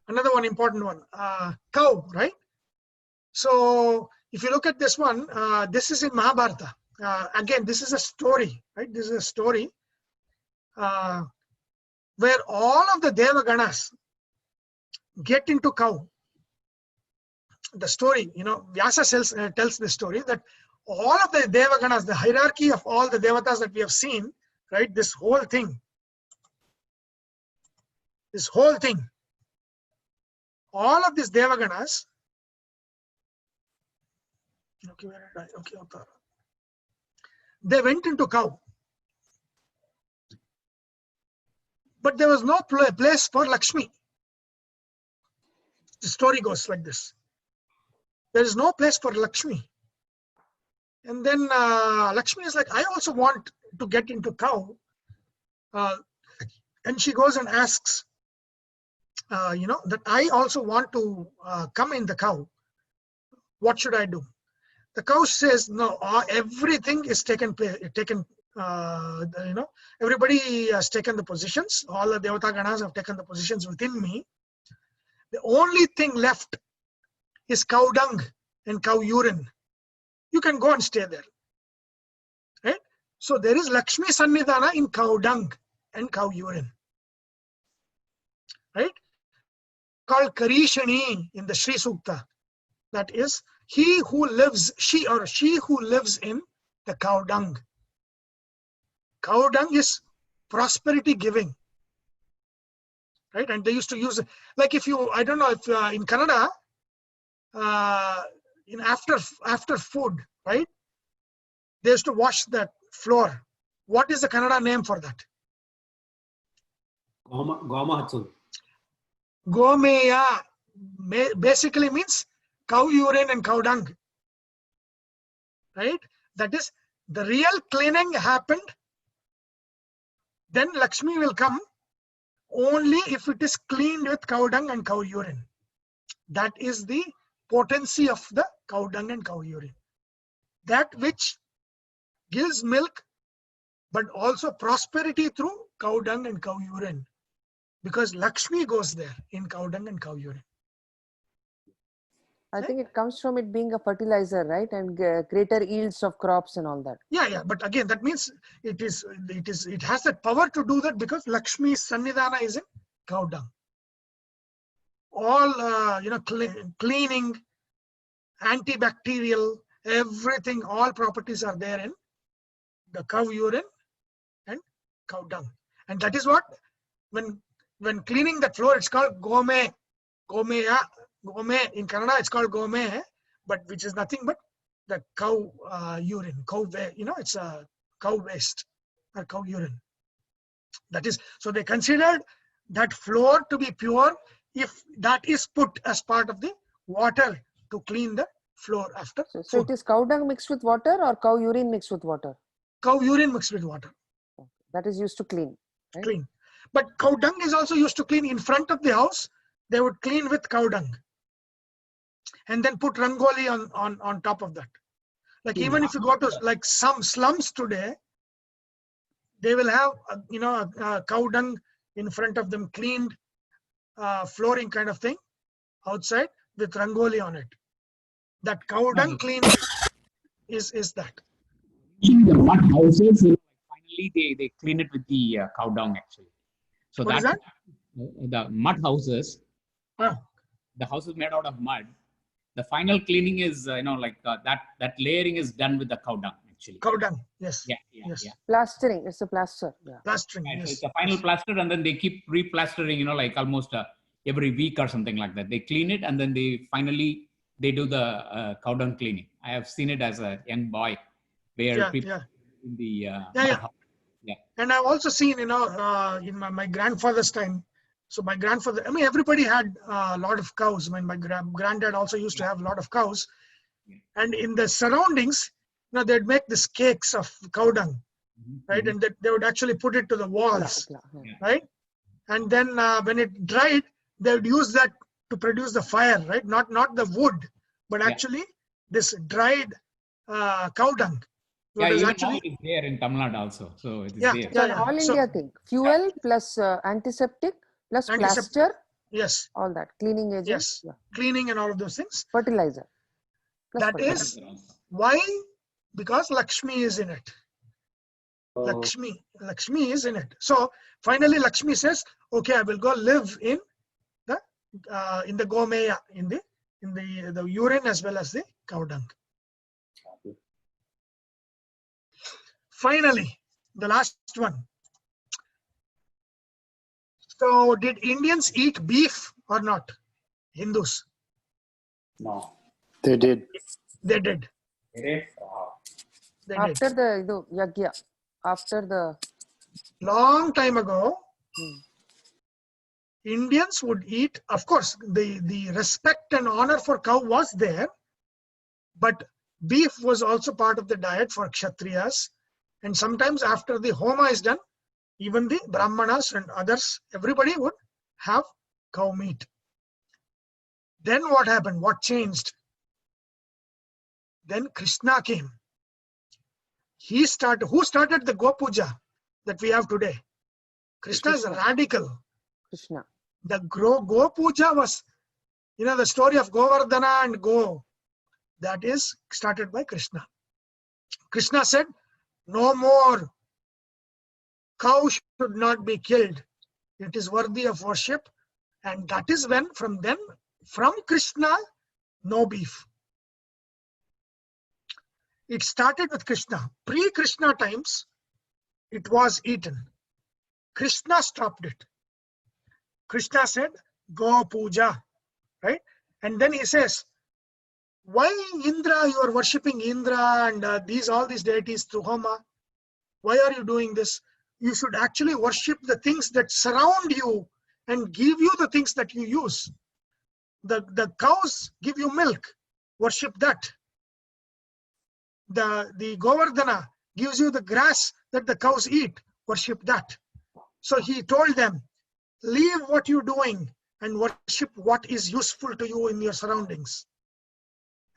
another one important one, cow, right? So if you look at this one, this is in Mahabharata. Again, this is a story, right? This is a story where all of the Devaganas get into cow. The story, Vyasa tells the story that all of the Devaganas, the hierarchy of all the Devatas that we have seen, right? This whole thing, all of these Devaganas, okay, where did I? Okay, they went into cow. But there was no place for Lakshmi. The story goes like this. There is no place for Lakshmi. And then Lakshmi is like, I also want to get into cow. And she goes and asks, that I also want to come in the cow. What should I do? The cow says, no, everything is taken, everybody has taken the positions. All the Devata Ganas have taken the positions within me. The only thing left is cow dung and cow urine. You can go and stay there. Right? So there is Lakshmi Sannidhana in cow dung and cow urine. Right? Called Karishani in the Sri Sukta. That is, she who lives in the cow dung. Cow dung is prosperity giving. Right? And they used to use, like if you, I don't know if in Canada, in after food, right? They used to wash that floor. What is the Kannada name for that? Gomeya basically means cow urine and cow dung. Right? That is, the real cleaning happened. Then Lakshmi will come only if it is cleaned with cow dung and cow urine. That is the potency of the cow dung and cow urine. That which gives milk, but also prosperity through cow dung and cow urine. Because Lakshmi goes there in cow dung and cow urine. I think it comes from it being a fertilizer, right? And greater yields of crops and all that. Yeah. But again, that means it has that power to do that because Lakshmi's Sannidhana is in cow dung. All, cleaning, antibacterial, everything, all properties are there in the cow urine and cow dung. And that is what, when cleaning that floor, it's called gome. Gomeya. Gome, in Kannada, it's called gome, but which is nothing but the cow urine, it's a cow waste or cow urine. That is, so they considered that floor to be pure if that is put as part of the water to clean the floor after. So it is cow dung mixed with water or cow urine mixed with water? Cow urine mixed with water. That is used to clean. Right? Clean. But cow dung is also used to clean in front of the house. They would clean with cow dung. And then put rangoli on top of that. Like even if you go to like some slums today, they will have a cow dung in front of them, cleaned flooring kind of thing outside with rangoli on it. That cow dung clean is that. In the mud houses, finally they clean it with the cow dung actually. So What is that? The mud houses, the house is made out of mud. The final cleaning is, that layering is done with the cow dung actually. Cow dung, yes. Yeah. Plastering, it's a plaster. Yeah. Plastering, Right, yes. so it's a final plaster and then they keep replastering, like almost every week or something like that. They clean it and then they do the cow dung cleaning. I have seen it as a young boy where people in the Yeah. And I've also seen, in my grandfather's time. So my grandfather, everybody had a lot of cows. My granddad also used to have a lot of cows. And in the surroundings, they'd make these cakes of cow dung. right? And that they would actually put it to the walls, Yeah. right? And then when it dried, they would use that to produce the fire, right? Not the wood, but Yeah. actually this dried cow dung. Yeah, What is even actually now it is there in Tamil Nadu also. So it is Yeah, there. It's an all So India thing. Fuel plus antiseptic plus Antiseptic. plaster, yes, all that. Cleaning agent, yes, cleaning and all of those things. fertilizer. Plus That fertilizer. is why, because Lakshmi is in it. So, Lakshmi is in it. So finally Lakshmi says, okay, I will go live in the gomeya, in the urine as well as the cow dung. Finally, the last one. So did Indians eat beef or not? Hindus. no. They did. They did. It is. They After did. the yagya, after the Long time ago, Hmm. Indians would eat, of course, the respect and honor for cow was there, but beef was also part of the diet for Kshatriyas. And sometimes after the Homa is done, even the Brahmanas and others, everybody would have cow meat. Then what happened? What changed? Then Krishna came. Who started the Go Puja that we have today? Krishna is a radical. Krishna. The Go Puja was, the story of Govardhana and Go, that is started by Krishna. Krishna said, no more. Cow should not be killed. It is worthy of worship. And that is when, from Krishna, no beef. It started with Krishna. Pre-Krishna times, it was eaten. Krishna stopped it. Krishna said, Go Puja, right? And then he says, why Indra, you are worshipping Indra and all these deities through Homa? Why are you doing this? You should actually worship the things that surround you and give you the things that you use. The cows give you milk. Worship that. The Govardhana gives you the grass that the cows eat. Worship that. So he told them, leave what you're doing and worship what is useful to you in your surroundings.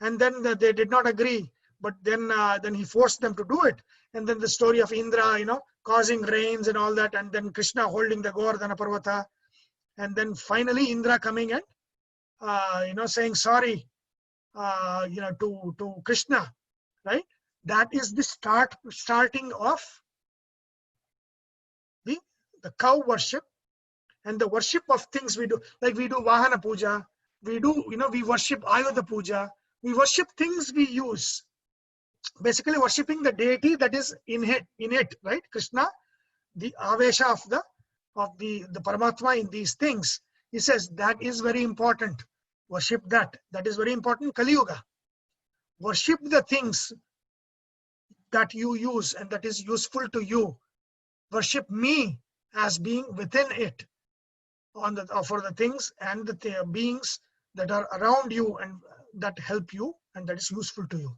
And then they did not agree, but then he forced them to do it. And then the story of Indra, causing rains and all that, and then Krishna holding the Govardhana Parvata, and then finally Indra coming and saying sorry, to Krishna, right? That is the starting of the cow worship and the worship of things we do. Like we do Vahana Puja, we worship Ayodha Puja, we worship things we use. Basically worshipping the deity that is in it, right? Krishna, the avesha of the Paramatma in these things. He says that is very important. Worship that. That is very important. Kali Yuga. Worship the things that you use and that is useful to you. Worship me as being within it, for the things and the beings that are around you and that help you and that is useful to you.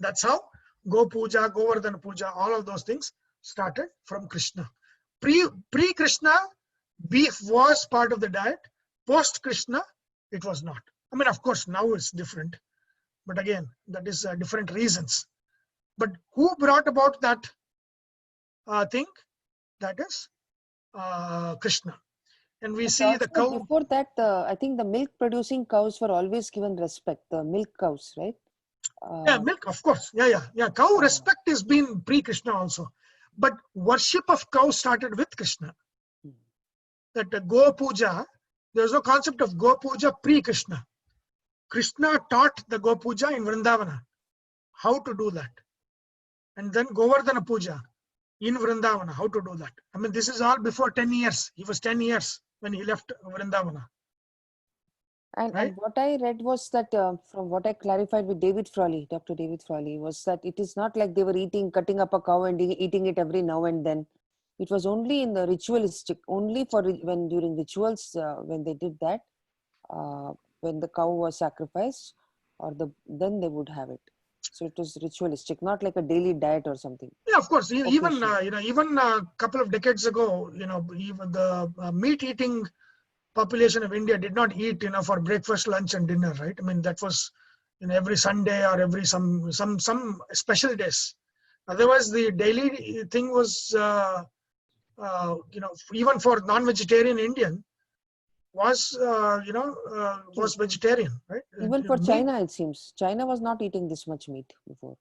That's how Go Puja, Govardhana Puja, all of those things started from Krishna. Pre-Krishna, beef was part of the diet. Post-Krishna, it was not. I mean, of course, now it's different. But again, that is different reasons. But who brought about that thing? That is Krishna. And we see Also, the cow. before that, I think the milk producing cows were always given respect. The milk cows, right? Yeah, milk, of course. Yeah. Cow respect has been pre-Krishna also. But worship of cow started with Krishna. That Go Puja, there's no concept of Go Puja pre-Krishna. Krishna taught the Go Puja in Vrindavana, how to do that. And then Govardhana Puja in Vrindavana, how to do that. I mean, this is all before 10 years. He was 10 years when he left Vrindavana. And, Right? and what I read was that from what I clarified with David Frawley, Dr. David Frawley, was that it is not like they were cutting up a cow and eating it every now and then. It was only in the ritualistic, only for when during rituals, when they did that, when the cow was sacrificed, then they would have it. So it was ritualistic, not like a daily diet or something. Yeah, of course. Even Occasional. even a couple of decades ago, even the meat-eating population of India did not eat, for breakfast, lunch, and dinner, right? I mean, that was, every Sunday or every some special days. Otherwise, the daily thing was, even for non-vegetarian Indian, was was vegetarian, right? Even for Meat. China, it seems. China was not eating this much meat before.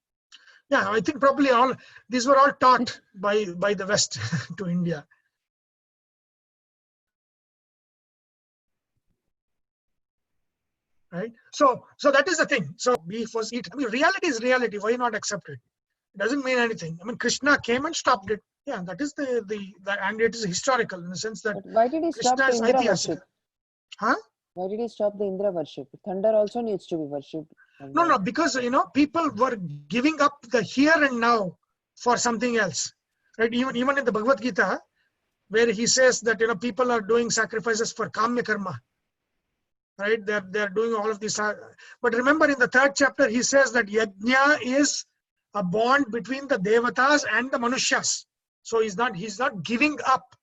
Yeah, I think probably these were all taught by the West to India. Right. So that is the thing. So beef was eaten. I mean, reality is reality. Why not accept it? It doesn't mean anything. I mean, Krishna came and stopped it. Yeah, that is the and it is historical in the sense that But why did he stop Krishna the is Indra Aitihasika. worship? Huh? Why did he stop the Indra worship? Thunder also needs to be worshipped. No, because people were giving up the here and now for something else. Right? Even in the Bhagavad Gita, where he says that people are doing sacrifices for kamya karma. Right? They're doing all of these. But remember, in the 3rd chapter, he says that yajna is a bond between the devatas and the manushas. So he's not giving up.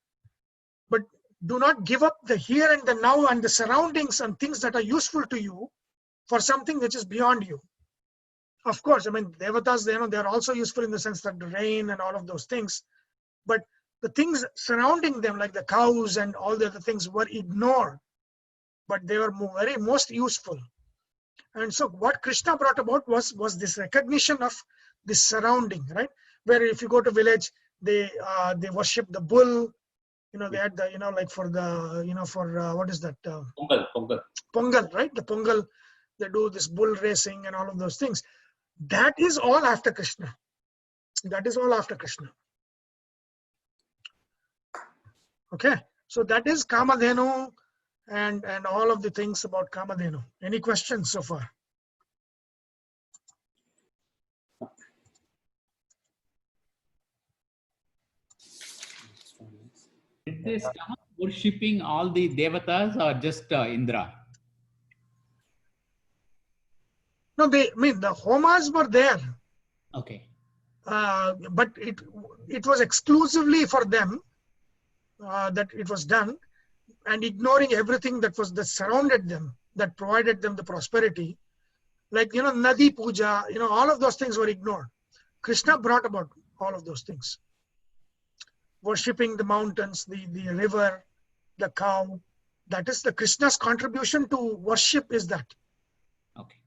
But do not give up the here and the now and the surroundings and things that are useful to you for something which is beyond you. Of course, I mean, devatas, they're also useful in the sense that the rain and all of those things. But the things surrounding them, like the cows and all the other things, were ignored. But they were very most useful. And so what Krishna brought about was this recognition of this surrounding, right? Where if you go to village, they worship the bull, they had the, like for the, for what is that? Pongal, right? The Pongal, they do this bull racing and all of those things. That is all after Krishna. That is all after Krishna. Okay. So that is Kamadhenu and all of the things about Kamadhenu. Any questions so far? Did they start worshipping all the devatas or just Indra? No, the homas were there. Okay. But it was exclusively for them that it was done, and ignoring everything that surrounded them, that provided them the prosperity, like Nadi Puja, all of those things were ignored. Krishna brought about all of those things, worshipping the mountains, the river, the cow. That is the Krishna's contribution to worship. Is that okay?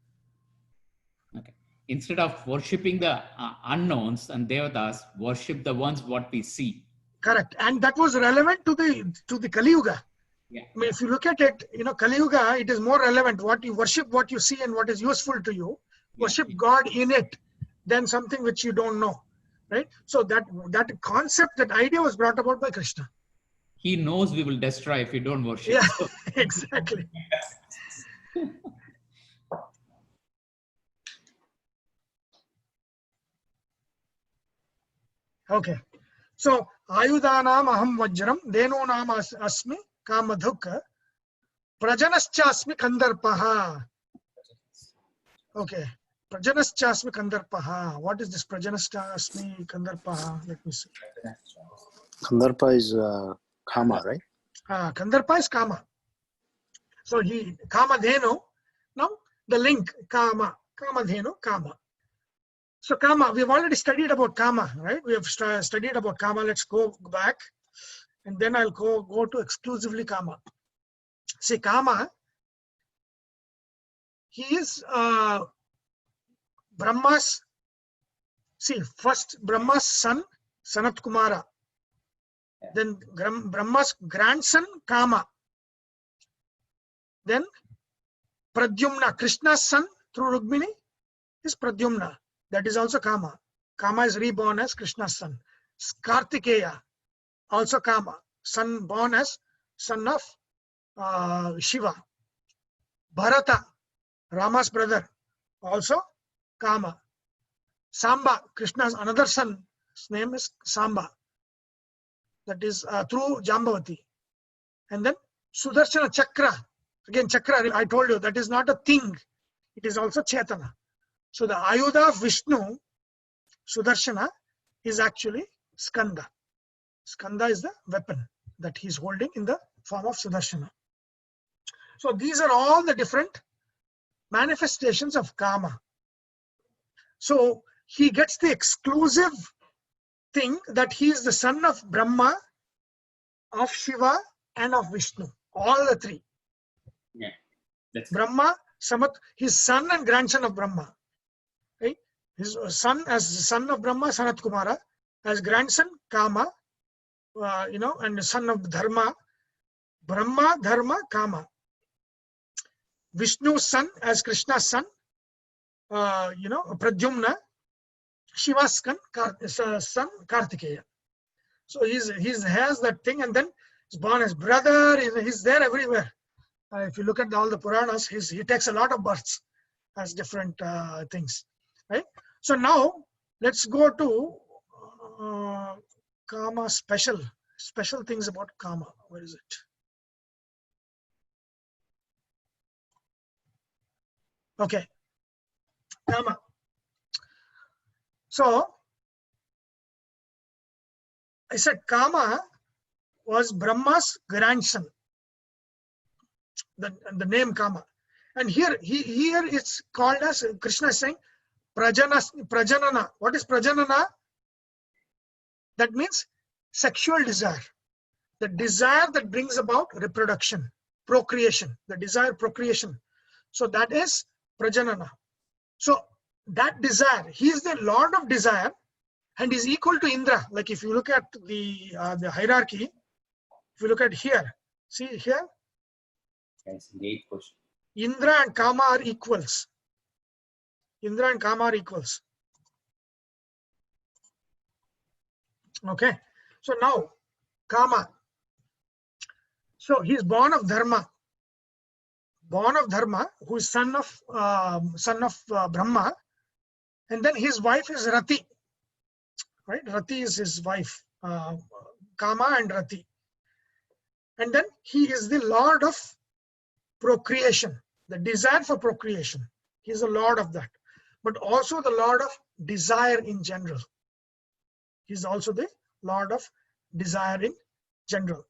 Instead of worshipping the unknowns and devatas, worship the ones what we see. Correct. And that was relevant to the Kali Yuga. Yeah. I mean, if you look at it, Kali Yuga, it is more relevant what you worship, what you see, and what is useful to you. Worship God in it than something which you don't know, right? So that concept, that idea was brought about by Krishna. He knows we will destroy if we don't worship. Yeah, exactly. Okay. So, Ayudanam aham vajram, Dhenunam asmi kamadhuk, Prajanaschasmi kandarpaha. Okay. Prajanaschasmi kandarpaha. What is this Prajanaschasmi kandarpaha? Let me see. Kandarpa is Kama, right? Kandarpa is Kama. So Kamadhenu. Now the link Kama. Kamadhenu, Kama. So Kama, we've already studied about Kama, right? We have studied about Kama. Let's go back. And then I'll go to exclusively Kama. See, Kama, he is Brahma's, first Brahma's son, Sanat Kumara. Then Brahma's grandson, Kama. Then Pradyumna, Krishna's son through Rukmini is Pradyumna. That is also Kama. Kama is reborn as Krishna's son. Kartikeya, also Kama, born as son of Shiva. Bharata, Rama's brother, also Kama. Samba, Krishna's another son, his name is Samba. That is through Jambavati. And then Sudarshana Chakra. Again, Chakra, I told you, that is not a thing. It is also Chetana. So the Ayudha of Vishnu, Sudarshana, is actually Skanda. Skanda is the weapon that he's holding in the form of Sudarshana. So these are all the different manifestations of Kama. So he gets the exclusive thing that he is the son of Brahma, of Shiva, and of Vishnu. All the three. Yeah. That's Brahma, his son and grandson of Brahma. Right? His son as the son of Brahma, Sanat Kumara, as grandson Kama, and the son of Dharma, Brahma, Dharma, Kama. Vishnu's son as Krishna's son, Pradyumna, Shiva's son Kartikeya. So he has that thing, and then he's born as brother. He's there everywhere. If you look at all the Puranas, he takes a lot of births as different things, right? So now let's go to Kama special things about Kama. Where is it? Okay, Kama. So I said Kama was Brahma's grandson. The name Kama, and here it's called as, Krishna is saying prajanana. What is prajanana? That means sexual desire, the desire that brings about reproduction, procreation, the desire procreation. So that is prajanana. So that desire, he is the lord of desire, and is equal to Indra. Like if you look at the hierarchy, if you look at here, see here, That's a great question. Indra and Kama are equals. Indra and Kama are equals. Okay. So now, Kama. So he is born of Dharma. Born of Dharma, who is son of Brahma. And then his wife is Rati. Right? Rati is his wife. Kama and Rati. And then he is the lord of procreation, the desire for procreation. He is the lord of that, but also the lord of desire in general. He is also the lord of desire in general.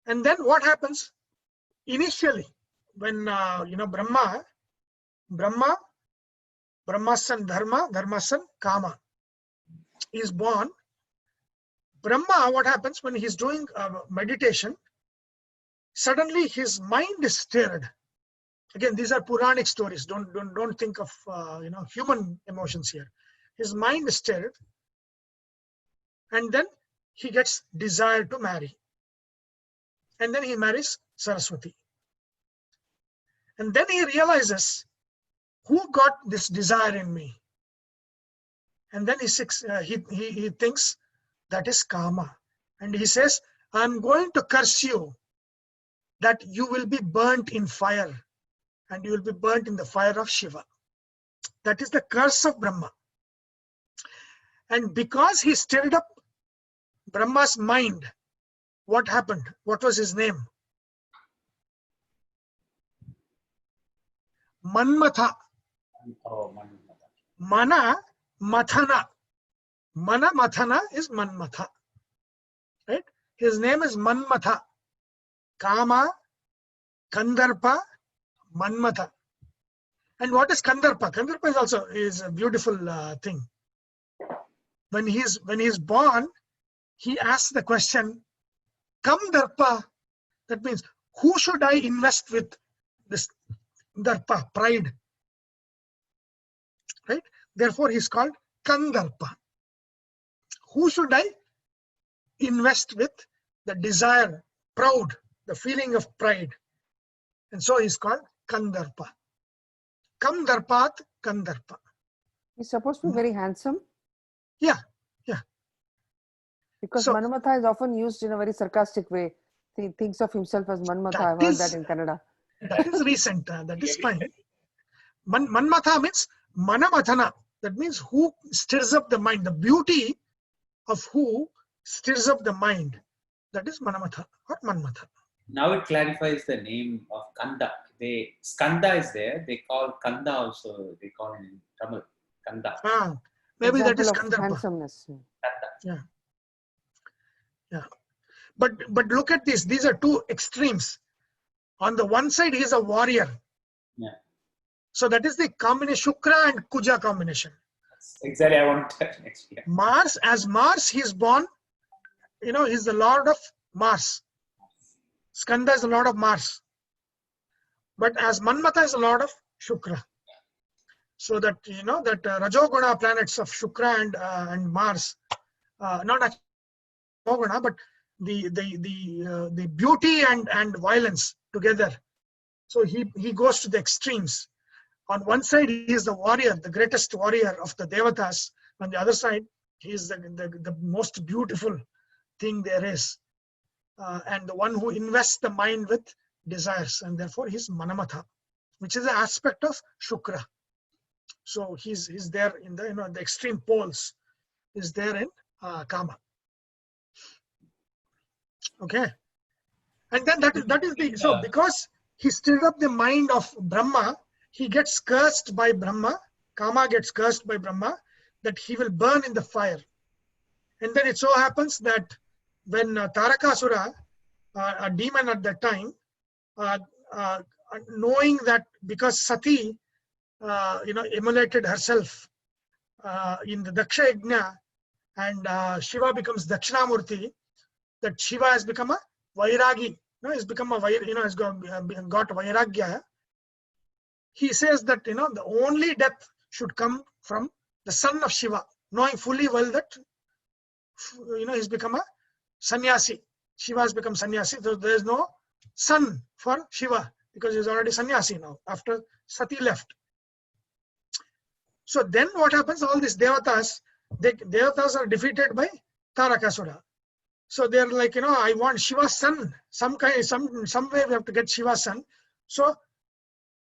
And then what happens initially when Brahma's son Dharma, Dharma's son Kama is born. Brahma, what happens when he's doing meditation? Suddenly his mind is stirred. Again, these are Puranic stories. Don't think of human emotions here. His mind is stirred, and then he gets desire to marry. And then he marries Saraswati. And then he realizes, who got this desire in me? And then he thinks that is Kama. And he says, I'm going to curse you, that you will be burnt in fire, and you will be burnt in the fire of Shiva. That is the curse of Brahma. And because he stirred up Brahma's mind, what happened? What was his name? Manmatha. Oh, Mana Mathana. Mana Mathana is Manmatha. Right? His name is Manmatha. Kama, Kandarpa, Manmatha. And what is Kandarpa? Kandarpa is a beautiful thing. When he's born, he asks the question, Kamdarpa. That means, who should I invest with this Darpa, pride? Right? Therefore, he's called Kandarpa. Who should I invest with the desire, proud, the feeling of pride? And so he's called Kandarpa. Kamdarpat Kandarpa. He's supposed to be very handsome. Yeah. Because So- Manmatha is often used in a very sarcastic way. He thinks of himself as Manmatha. That I've heard is- that in Kannada. That is recent. That is fine. Manmatha means Manamathana. That means who stirs up the mind. The beauty of who stirs up the mind. That is Manamatha or Manmatha. Now it clarifies the name of Kanda. Skanda is there. They call Kanda also. They call it in Tamil Kanda. Maybe that is Example of Kandarpa. handsomeness. Kanda. Yeah. But look at this. These are two extremes. On the one side, he is a warrior. Yeah. So that is the combination, Shukra and Kuja combination. Exactly. I want that next year. Mars, as Mars, he is born. He's the lord of Mars. Skanda is the lord of Mars. But as Manmatha is the lord of Shukra. So that, that Rajoguna planets of Shukra and Mars, not actually Rajoguna, but the beauty and violence together. So he goes to the extremes. On one side, he is the warrior, the greatest warrior of the Devatas. On the other side, he is the most beautiful thing there is. And the one who invests the mind with desires. And therefore, he's Manamatha, which is an aspect of Shukra. So he's there in the extreme poles, is there in Kama. Okay. And then that is the, so because he stirred up the mind of Brahma, he gets cursed by Brahma. Kama gets cursed by Brahma that he will burn in the fire. And then it so happens that when Tarakasura, a demon at that time, knowing that because Sati, emulated herself in the Daksha Yajna, and Shiva becomes Dakshinamurti, that Shiva has become a Vairagi, has become has got Vairagya. He says that, the only death should come from the son of Shiva, knowing fully well that, he's become a sannyasi. Shiva has become sannyasi. So there is no son for Shiva because he's already sannyasi now after Sati left. So then what happens? All these devatas, devatas are defeated by Tarakasura. So they're like, I want Shiva's son. Some way we have to get Shiva's son. So,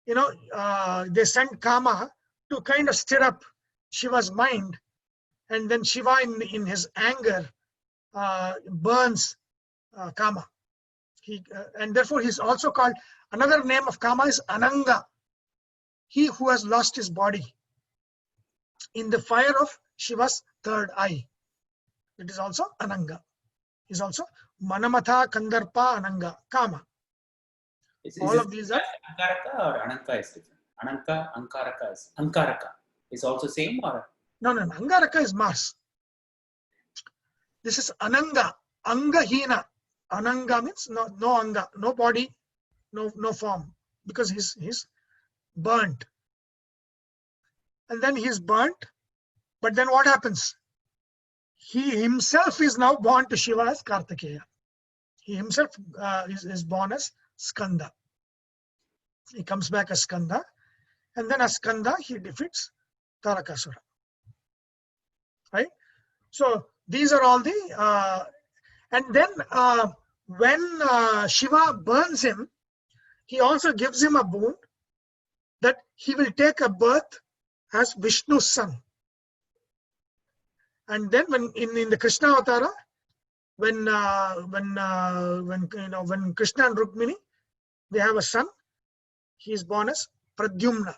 they send Kama to kind of stir up Shiva's mind. And then Shiva in his anger burns Kama. And therefore he's also called, another name of Kama is Ananga. He who has lost his body in the fire of Shiva's third eye. It is also Ananga. He's also Manamatha, Kandarpa, Ananga, Kama. All of these are Ankaraka or Ananka is different. Ananka, Ankaraka is also same or? No. Angaraka is Mars. This is Ananga, Angahina. Ananga means no anga, no body, no form, because he's burnt. And then he's burnt, but then what happens? He himself is now born to Shiva as Kartikeya. He himself is born as Skanda. He comes back as Skanda, and then as Skanda he defeats Tarakasura. Right? So these are all the and then when Shiva burns him, he also gives him a boon that he will take a birth as Vishnu's son. And then when in the Krishna Avatara, when Krishna and Rukmini, they have a son, he is born as Pradyumna.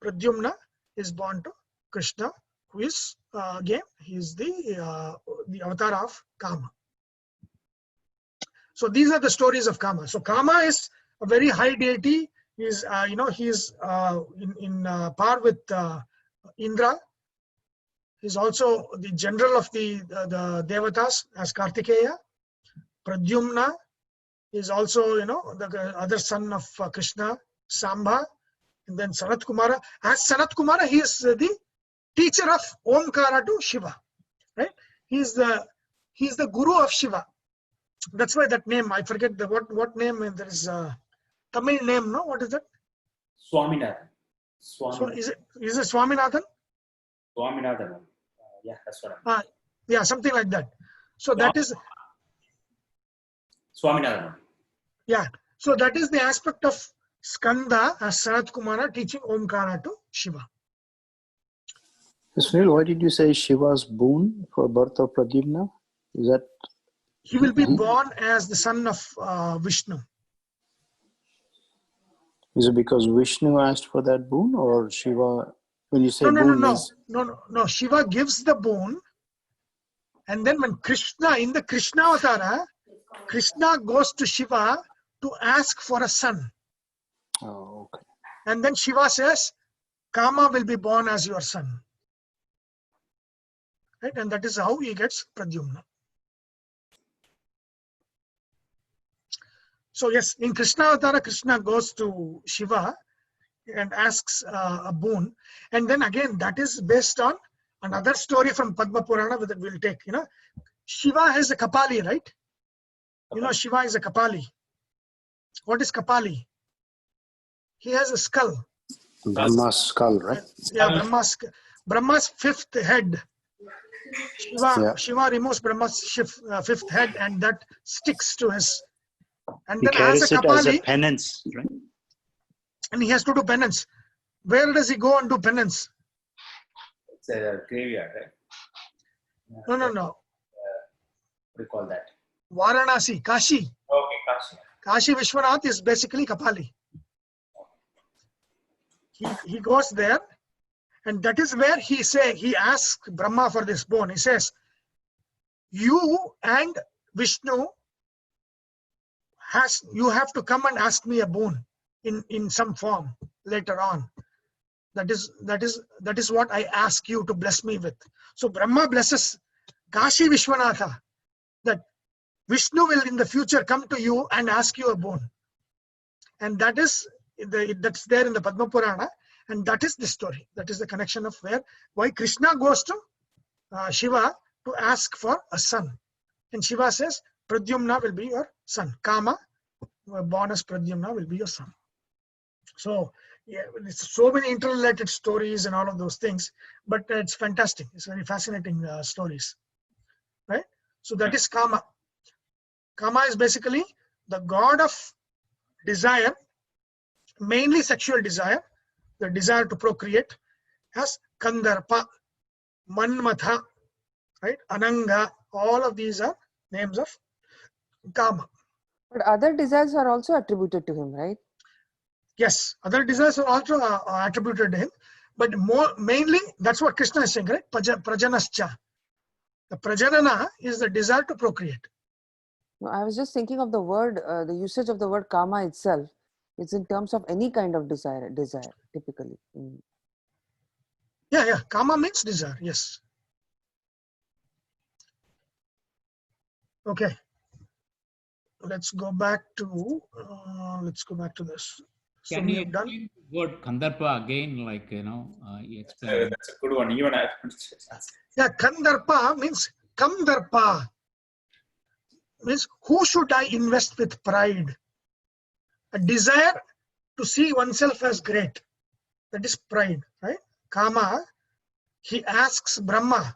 Pradyumna is born to Krishna, who is again he is the avatar of Kama. So these are the stories of Kama. So Kama is a very high deity. He's he's in par with Indra. He's also the general of the Devatas as Kartikeya. Pradyumna is also, the other son of Krishna, Sambha. And then Sanat Kumara. As Sanat Kumara, he is the teacher of Omkara to Shiva. Right? He's the guru of Shiva. That's why that name, I forget what name, there is a Tamil name, no? What is that? Swaminathan. So is it Swaminathan? Swaminathan. Yeah, that's what I mean. Yeah, something like that. So that is Swaminathan. Yeah. So that is the aspect of Skanda as Sanat Kumara teaching Omkara to Shiva. Sunil, why did you say Shiva's boon for birth of Pradyumna? Is that he will be born as the son of Vishnu. Is it because Vishnu asked for that boon, or Shiva? When you say No. boon, means Shiva gives the boon, and then when Krishna, in the Krishna Avatara, Krishna goes to Shiva to ask for a son. oh, okay. And then Shiva says, Kama will be born as your son. Right? And that is how he gets Pradyumna. So yes, in Krishna Avatara, Krishna goes to Shiva and asks a boon. And then again, that is based on another story from Padma Purana that we'll take. Shiva has a Kapali, right? Shiva is a Kapali. What is Kapali? He has a skull. Brahma's skull, right? Yeah, Brahma's fifth head. Shiva removes Brahma's fifth head, and that sticks to his. And He then carries as a it as a Kapali, penance, right? and he has to do penance. Where does he go and do penance? It's a graveyard, right? No. What do you call that? Varanasi, Kashi. Okay, Kashi. Kashi Vishwanath is basically Kapali. He goes there, and that is where he asks Brahma for this boon. He says, you and Vishnu you have to come and ask me a boon in some form later on. That is what I ask you to bless me with. So Brahma blesses Kashi Vishwanatha that Vishnu will in the future come to you and ask you a boon. And that's there in the Padma Purana, and that is the story. That is the connection of why Krishna goes to Shiva to ask for a son. And Shiva says, Pradyumna will be your son. Kama, born as Pradyumna, will be your son. So, yeah, it's so many interrelated stories and all of those things, but it's fantastic. It's very fascinating stories, right? So that is Kama. Kama is basically the god of desire, mainly sexual desire, the desire to procreate, as Kandarpa, Manmatha, right? Ananga, all of these are names of Kama. But other desires are also attributed to him, right? Yes, other desires are also attributed to him, but mainly that's what Krishna is saying, right? Prajanascha. The prajanana is the desire to procreate. No, I was just thinking of the word, the usage of the word kama itself. It's in terms of any kind of desire typically. Yeah. Kama means desire. Yes. Okay. Let's go back to this. So Can we you have done. explain the word Kandarpa again? You explained. That's a good one. Even I Yeah, Kandarpa means Kamdarpa. Means who should I invest with pride? A desire to see oneself as great. That is pride, right? Kama, he asks Brahma.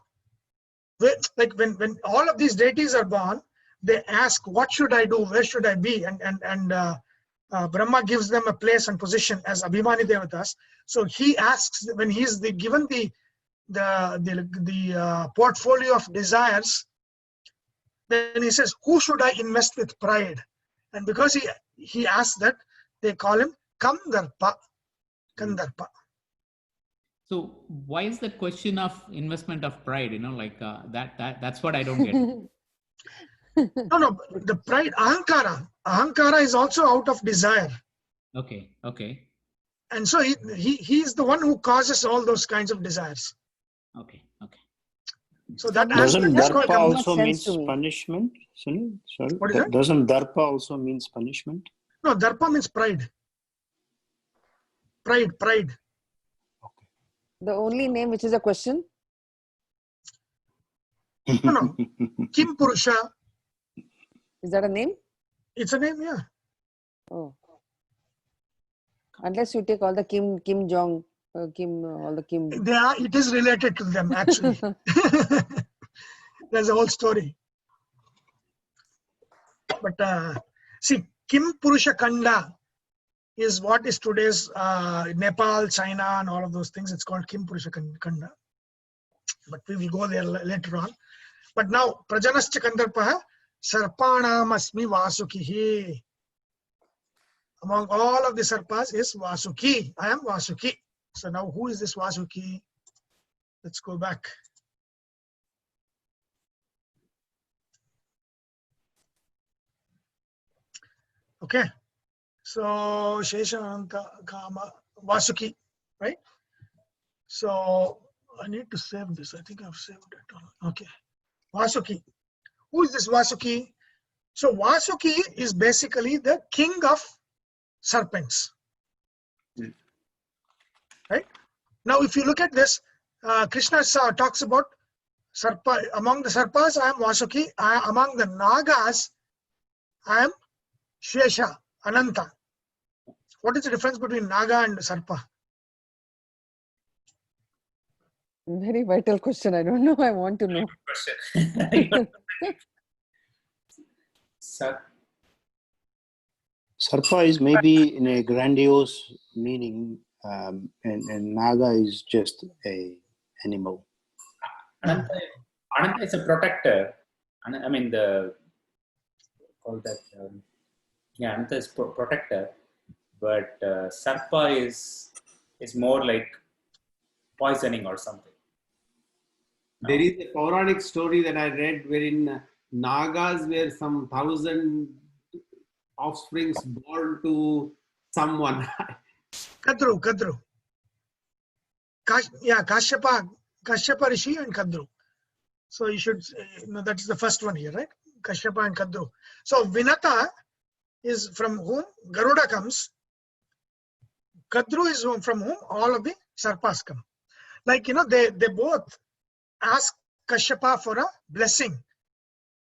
Like when all of these deities are born, they ask, what should I do? Where should I be? And Brahma gives them a place and position as Abhimani Devatas. So he asks, when he's given the portfolio of desires, then he says, who should I invest with pride? And because he asks that, they call him Kandarpa. So why is the question of investment of pride? That's what I don't get. No, the pride, ahankara. Ahankara is also out of desire. Okay. And so he's the one who causes all those kinds of desires. Okay. So that Doesn't aspect is called darpa much also sense means to me. punishment? Sunil? Sorry. What is that? Doesn't darpa also means punishment? No, darpa means pride. Pride. The only name which is a question? No. Kim Purusha. Is that a name? It's a name, yeah. Oh. Unless you take all the Kim Jong, all the Kim. It is related to them, actually. There's a whole story. But see, Kim Purusha Kanda is what is today's Nepal, China, and all of those things. It's called Kim Purusha Kanda. But we will go there later on. But now, Prajanascha Kandarpaha, Sarpanam asmi Vasukihi. Among all of the Sarpas is Vasuki. I am Vasuki. So now who is this Vasuki? Let's go back. Okay. So Sheshananta Kama Vasuki, right? So I need to save this. I think I've saved it. Okay. Vasuki. Who is this Vasuki? So Vasuki is basically the king of serpents. Right? Now, if you look at this, Krishna talks about Sarpa. Among the Sarpas, I am Vasuki. Among the Nagas, I am Shesha, Ananta. What is the difference between Naga and Sarpa? Very vital question. I don't know. I want to know. Question. Sarpa is maybe in a grandiose meaning, and Naga is just a animal. Ananta is a protector. I mean, call that. Ananta is protector, but Sarpa is more like poisoning or something. No. There is a Puranic story that I read wherein Nagas were some 1,000 offsprings born to someone. Kadru. Kashyapa Rishi and Kadru. So you should know that's the first one here, right? Kashyapa and Kadru. So Vinata is from whom Garuda comes. Kadru is from whom all of the Sarpas come. Like, they both ask Kashyapa for a blessing.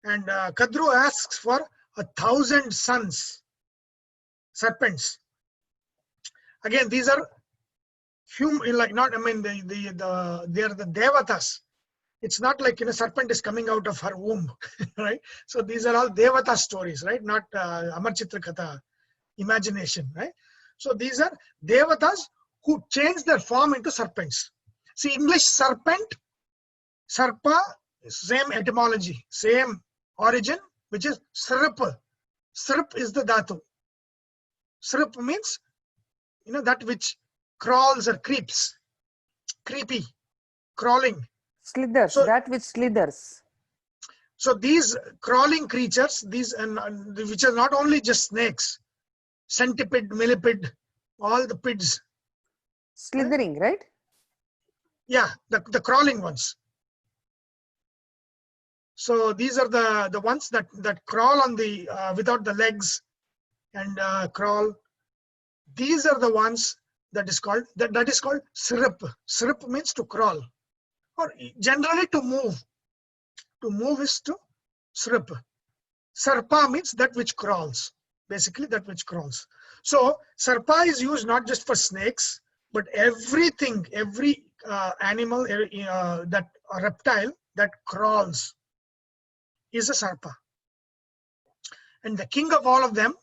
And Kadru asks for 1,000 sons, serpents. Again, these are human, like not, they are the devatas. It's not like, serpent is coming out of her womb, right? So these are all devata stories, right? Not Amar Chitra Katha, imagination, right? So these are devatas who change their form into serpents. See, English serpent, sarpa, same etymology, same origin, which is srip. Srip is the dhatu. Srip means, that which crawls or creeps. Creepy, crawling. Slithers, So, that which slithers. So these crawling creatures, which are not only just snakes, centipede, millipede, all the pids. Slithering, right? Yeah, the crawling ones. So these are the ones that crawl on the without the legs and crawl. These are the ones that is called srip. Srip means to crawl, or generally to move. To move is to srip. Sarpa means that which crawls. Basically, that which crawls. So sarpa is used not just for snakes, but everything, every animal, that reptile that crawls is a sarpa. And the king of all of them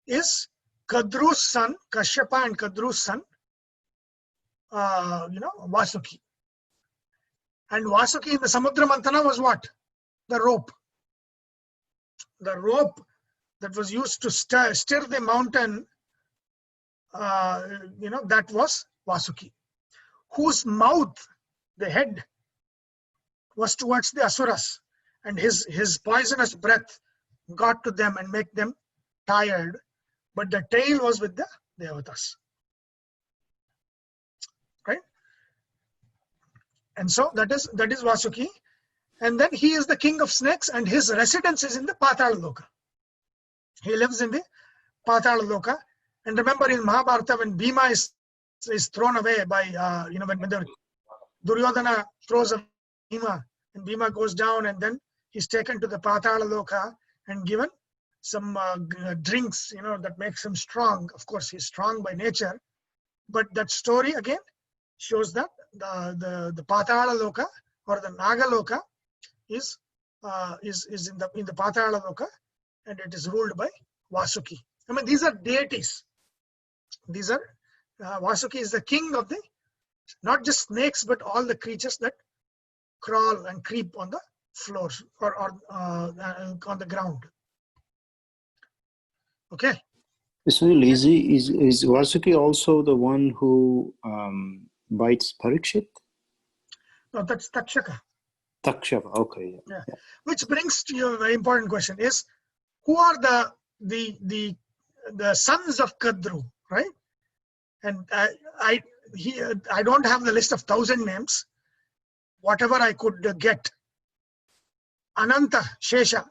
is Kadru's son, Kashyapa and Kadru's son, Vasuki. And Vasuki in the Samudra Mantana was what? The rope. The rope that was used to stir the mountain, that was Vasuki, whose mouth, the head, was towards the Asuras, and his poisonous breath got to them and make them tired, but the tail was with the Devatas. Right? And so that is Vasuki. And then he is the king of snakes, and his residence is in the Patala Loka. He lives in the Patala Loka. And remember in Mahabharata, when Bhima is thrown away by, when Duryodhana throws away Bhima, and Bhima goes down, and then he's taken to the Patala Loka and given some drinks, that makes him strong. Of course, he's strong by nature. But that story again shows that the Patala Loka or the Naga Loka is in the Patala Loka, and it is ruled by Vasuki. I mean, these are deities. These are Vasuki is the king of the not just snakes, but all the creatures that crawl and creep on the floors or on the ground. Okay. So lazy is Vasuki also the one who bites Parikshit? No, that's Takshaka. Takshaka. Okay. Yeah. Which brings to you a very important question: is who are the sons of Kadru, right? And I don't have the list of 1,000 names. Whatever I could get. Ananta Shesha,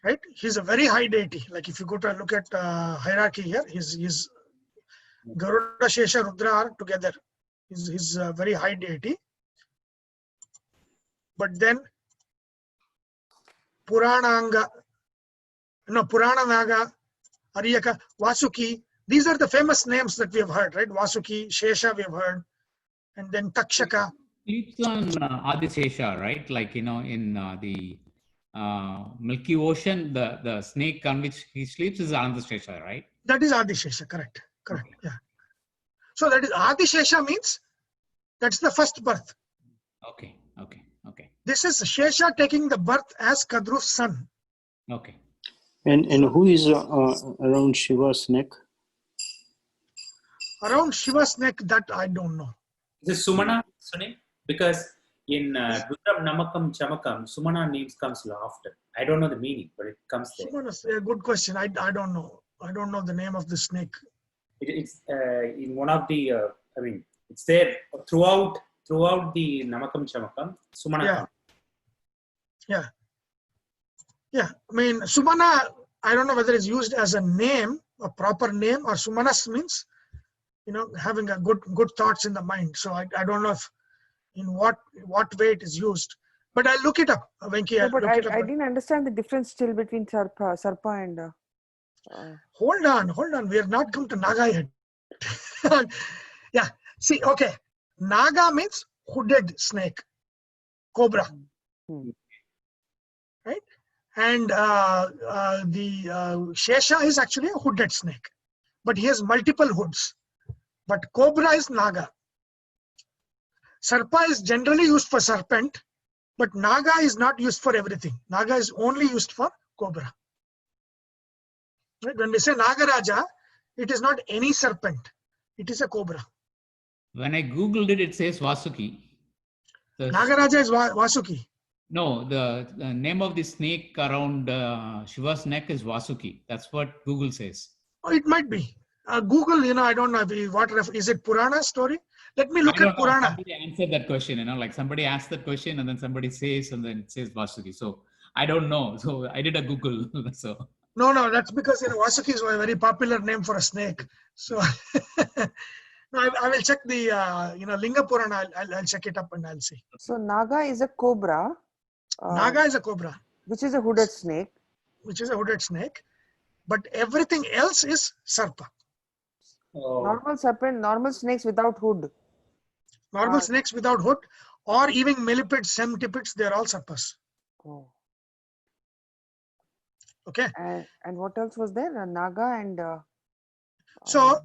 right? He's a very high deity. Like if you go to look at hierarchy here, he's Garuda, Shesha, Rudra are together. He's a very high deity. But then Purana Naga, Ariyaka, Vasuki. These are the famous names that we have heard, right? Vasuki, Shesha we have heard, and then Takshaka. Sleeps on Adishesha, right? Like, in the Milky Ocean, the snake on which he sleeps is Adishesha, right? That is Adishesha, correct. Okay. Yeah. So that is Adishesha means that's the first birth. Okay. This is Shesha taking the birth as Kadru's son. Okay. And who is around Shiva's neck? Around Shiva's neck, that I don't know. Is it Sumana, Sunil? Because in Rudram Namakam Chamakam, Sumana names comes after. I don't know the meaning, but it comes there. Sumanas, a good question. I don't know. I don't know the name of the snake. It's in one of the, it's there throughout the Namakam Chamakam, Sumana Yeah. comes. Yeah. I mean, Sumana, I don't know whether it's used as a name, a proper name, or Sumanas means, having a good thoughts in the mind. So I don't know if in what way it is used. But I'll look it up, Venki. No, but I didn't understand the difference still between Sarpa and... Hold on. We have not come to Naga yet. Yeah. See, okay. Naga means hooded snake, cobra. Right? And the Shesha is actually a hooded snake, but he has multiple hoods. But cobra is Naga. Sarpa is generally used for serpent, but Naga is not used for everything. Naga is only used for cobra. Right? When we say Nagaraja, it is not any serpent. It is a cobra. When I Googled it, it says Vasuki. Nagaraja is Vasuki. No, the name of the snake around Shiva's neck is Vasuki. That's what Google says. Oh, it might be. Google, I don't know is it Purana story? Let me look at Purana. Somebody answered that question, like somebody asked that question and then somebody says, and then it says Vasuki. So I don't know. So I did a Google. So No, that's because Vasuki is a very popular name for a snake. So no, I will check the Linga Purana. I'll check it up and I'll see. So Naga is a cobra. Naga is a cobra, which is a hooded snake. But everything else is Sarpa. Oh. Normal serpent, normal snakes without hood. Normal snakes without hood, or even millipedes, semitipedes, they're all Sarpas. Oh. Okay. And what else was there? Naga and... So,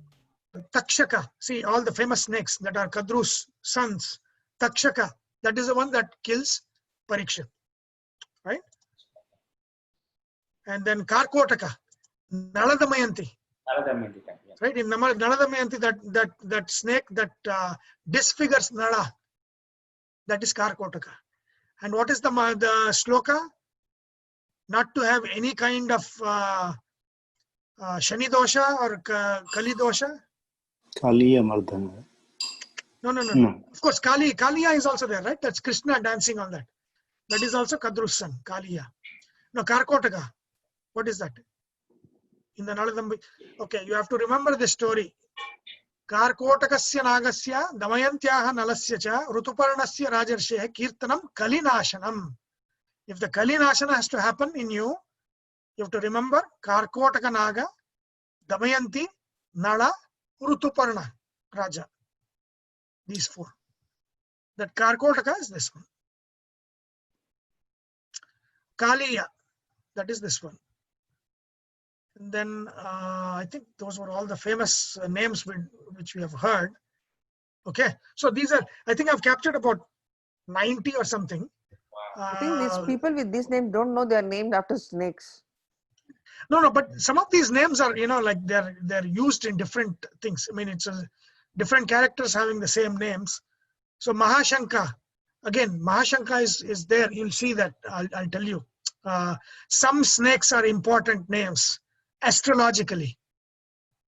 Takshaka, see all the famous snakes that are Kadru's sons. Takshaka, that is the one that kills Parikshit, right? And then Karkotaka, Naladamayanti. Right, in Naladamayanti, that snake that disfigures Nala, that is Karkotaka. And what is the shloka? Not to have any kind of Shani dosha or Kali dosha? Kaliya Mardana. No. Of course, Kaliya is also there, right? That's Krishna dancing on that. That is also Kadru's son, Kaliya. No, Karkotaka. What is that? In the Naladambi. Okay, you have to remember this story. Karkotakasya nagasya damayantyaha nalasya cha rutuparnasya rajarsheha kirtanam kalinashanam. If the kalinashana has to happen in you have to remember Karkotaka naga, Damayanti, Nala, Rutuparna, Raja. These four. That Karkotaka is this one. Kaliya, that is this one. And then I think those were all the famous names which we have heard. Okay, so these are, I think I've captured about 90 or something. I think these Uh, people with this name don't know they are named after snakes. no, but some of these names are, like they're used in different things. I mean, it's different characters having the same names. So Mahashanka, again, Mahashanka is there. You'll see that. I'll tell you. Some snakes are important names astrologically,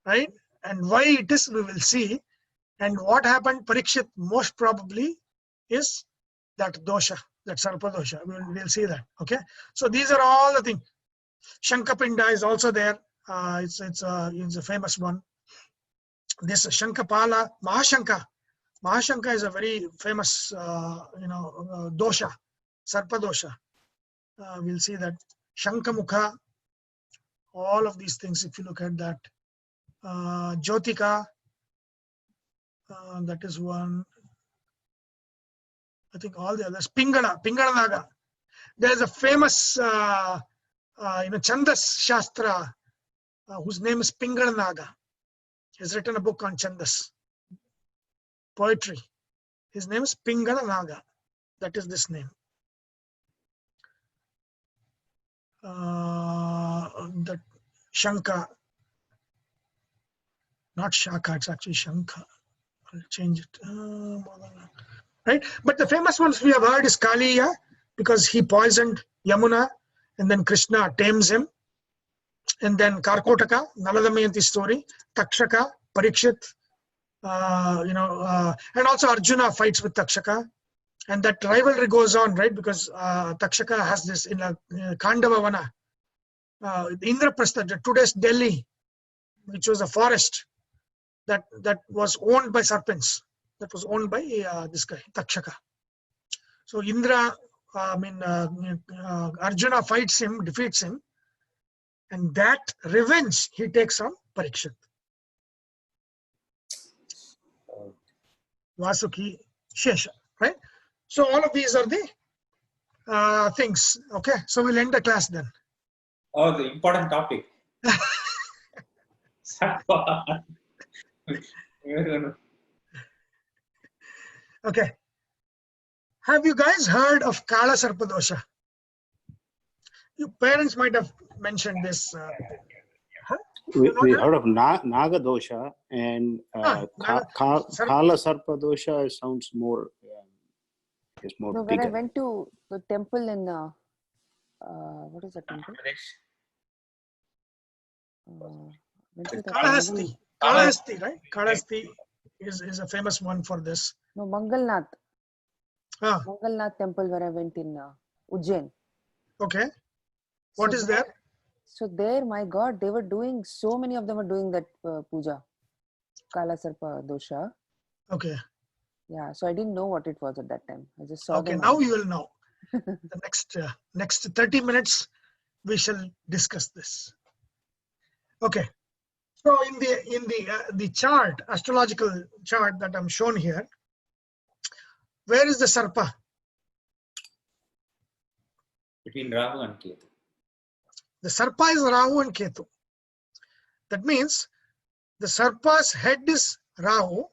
right? And why it is, we will see. And what happened, Parikshit, most probably is that dosha, that sarpa dosha. We'll see that. Okay. So these are all the things. Shankapinda is also there. It's a famous one. This Shankapala, Mahashanka. Mahashanka is a very famous, dosha, sarpa dosha. We'll see that. Shankamukha, all of these things, if you look at that. Jyotika, that is one. I think all the others. Pingala Naga. There is a famous, Chandas Shastra, whose name is Pingala Naga. He's written a book on Chandas, poetry. His name is Pingala Naga. That is this name. That Shanka, not Shaka, it's actually Shanka. I'll change it. Right? But the famous ones we have heard is Kaliya, because he poisoned Yamuna, and then Krishna tames him. And then Karkotaka, Nala Damayanti story, Takshaka, Parikshit, and also Arjuna fights with Takshaka. And that rivalry goes on, right? Because Takshaka has this in Kandavavana, Indraprastha, today's Delhi, which was a forest that was owned by serpents. That was owned by this guy, Takshaka. So Arjuna fights him, defeats him, and that revenge he takes on Parikshit. Vasuki, Shesha, right? So all of these are the things. Okay, so we'll end the class then. Oh, the important topic. Okay. Have you guys heard of Kala Sarpadosha? Your parents might have mentioned this. We heard of Naga dosha, and Kala Sarpa dosha sounds more. Is more No, bigger. when I went to the temple in what is the temple? Kalahasti, right? Kalahasti is a famous one for this. No, Mangalnath. Ah. Mangalnath temple where I went in Ujjain. Okay. What is there? So there, my God, they were doing, so many of them were doing that puja, Kala Sarpa dosha. Okay. Yeah, so I didn't know what it was at that time. I just saw Okay, them. now you will know. The next 30 minutes, we shall discuss this. Okay. So in the chart, astrological chart that I'm shown here, where is the Sarpa? Between Rahu and Ketu. The Sarpa is Rahu and Ketu. That means the Sarpa's head is Rahu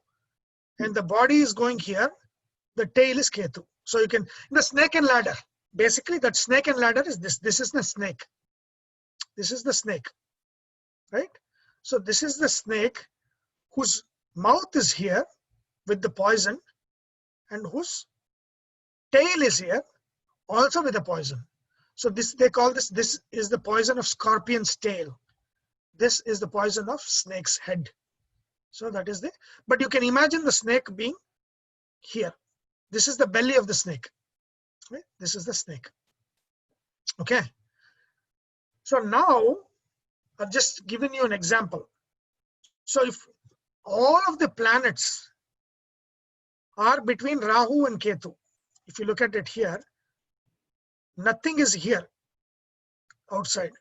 and the body is going here. The tail is Ketu. So you can, the snake and ladder. Basically, that snake and ladder is this. This is the snake. This is the snake. Right? So this is the snake whose mouth is here with the poison and whose tail is here also with the poison. So they call this is the poison of scorpion's tail. This is the poison of snake's head. So that is but you can imagine the snake being here. This is the belly of the snake. Right? This is the snake. Okay. So now I've just given you an example. So if all of the planets are between Rahu and Ketu, if you look at it here, nothing is here outside.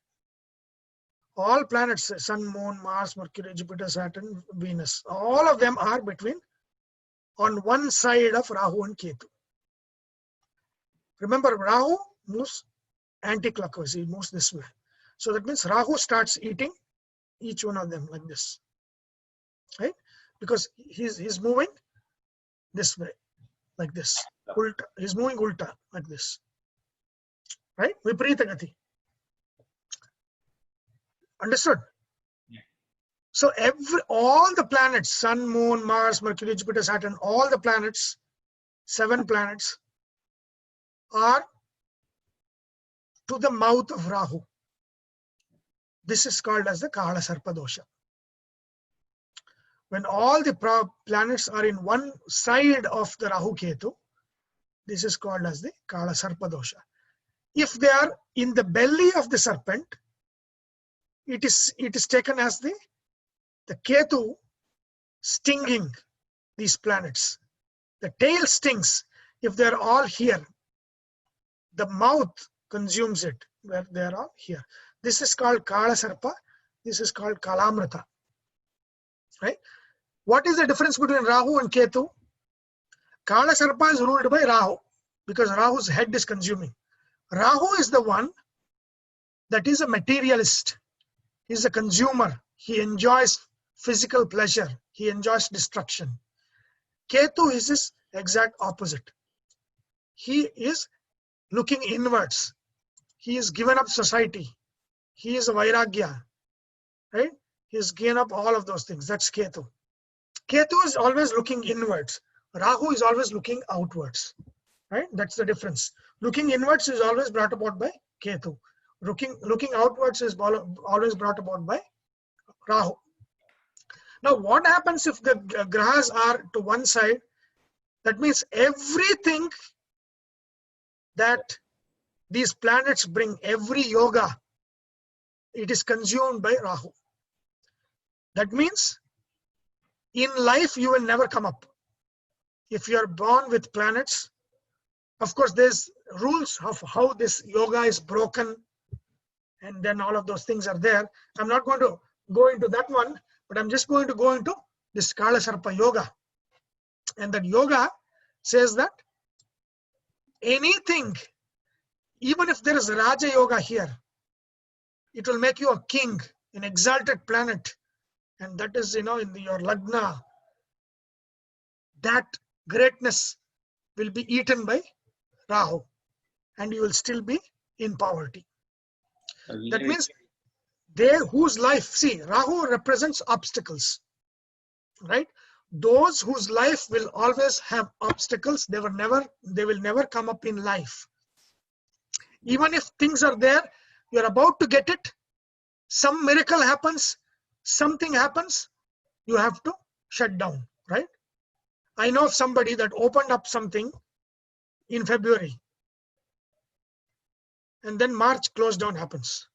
All planets, Sun, Moon, Mars, Mercury, Jupiter, Saturn, Venus, all of them are on one side of Rahu and Ketu. Remember, Rahu moves anti-clockwise, he moves this way. So that means Rahu starts eating each one of them like this, right? Because he's moving this way, like this. Ulta. He's moving ulta, like this. right? Viparita gati. Understood? Yeah. So all the planets, Sun, Moon, Mars, Mercury, Jupiter, Saturn, all the planets, 7 planets, are to the mouth of Rahu. This is called as the Kala Sarpa dosha. When all the planets are in one side of the Rahu Ketu, this is called as the Kala Sarpa dosha. If they are in the belly of the serpent, it is taken as the Ketu stinging these planets. The tail stings if they are all here. The mouth consumes it where they are all here. This is called Kala Sarpa. This is called Kalamrita. Right? What is the difference between Rahu and Ketu? Kala Sarpa is ruled by Rahu because Rahu's head is consuming. Rahu is the one that is a materialist. He is a consumer. He enjoys physical pleasure. He enjoys destruction. Ketu is his exact opposite. He is looking inwards. He has given up society. He is a Vairagya. Right? He has given up all of those things. That's Ketu. Ketu is always looking inwards. Rahu is always looking outwards. Right? That's the difference. Looking inwards is always brought about by Ketu. Looking outwards is always brought about by Rahu. Now, what happens if the grahas are to one side? That means everything that these planets bring, every yoga, it is consumed by Rahu. That means in life you will never come up. If you are born with planets, of course there's rules of how this yoga is broken, and then all of those things are there. I'm not going to go into that one, but I'm just going to go into this Kala Sarpa yoga. And that yoga says that anything, even if there is Raja yoga here, it will make you a king, an exalted planet. And that is, in your Lagna, that greatness will be eaten by Rahu, and you will still be in poverty. That means whose life, see, Rahu represents obstacles, right? Those whose life will always have obstacles, they will never come up in life. Even if things are there, you're about to get it, some miracle happens, something happens, you have to shut down, right? I know of somebody that opened up something in February, and then March close down happens.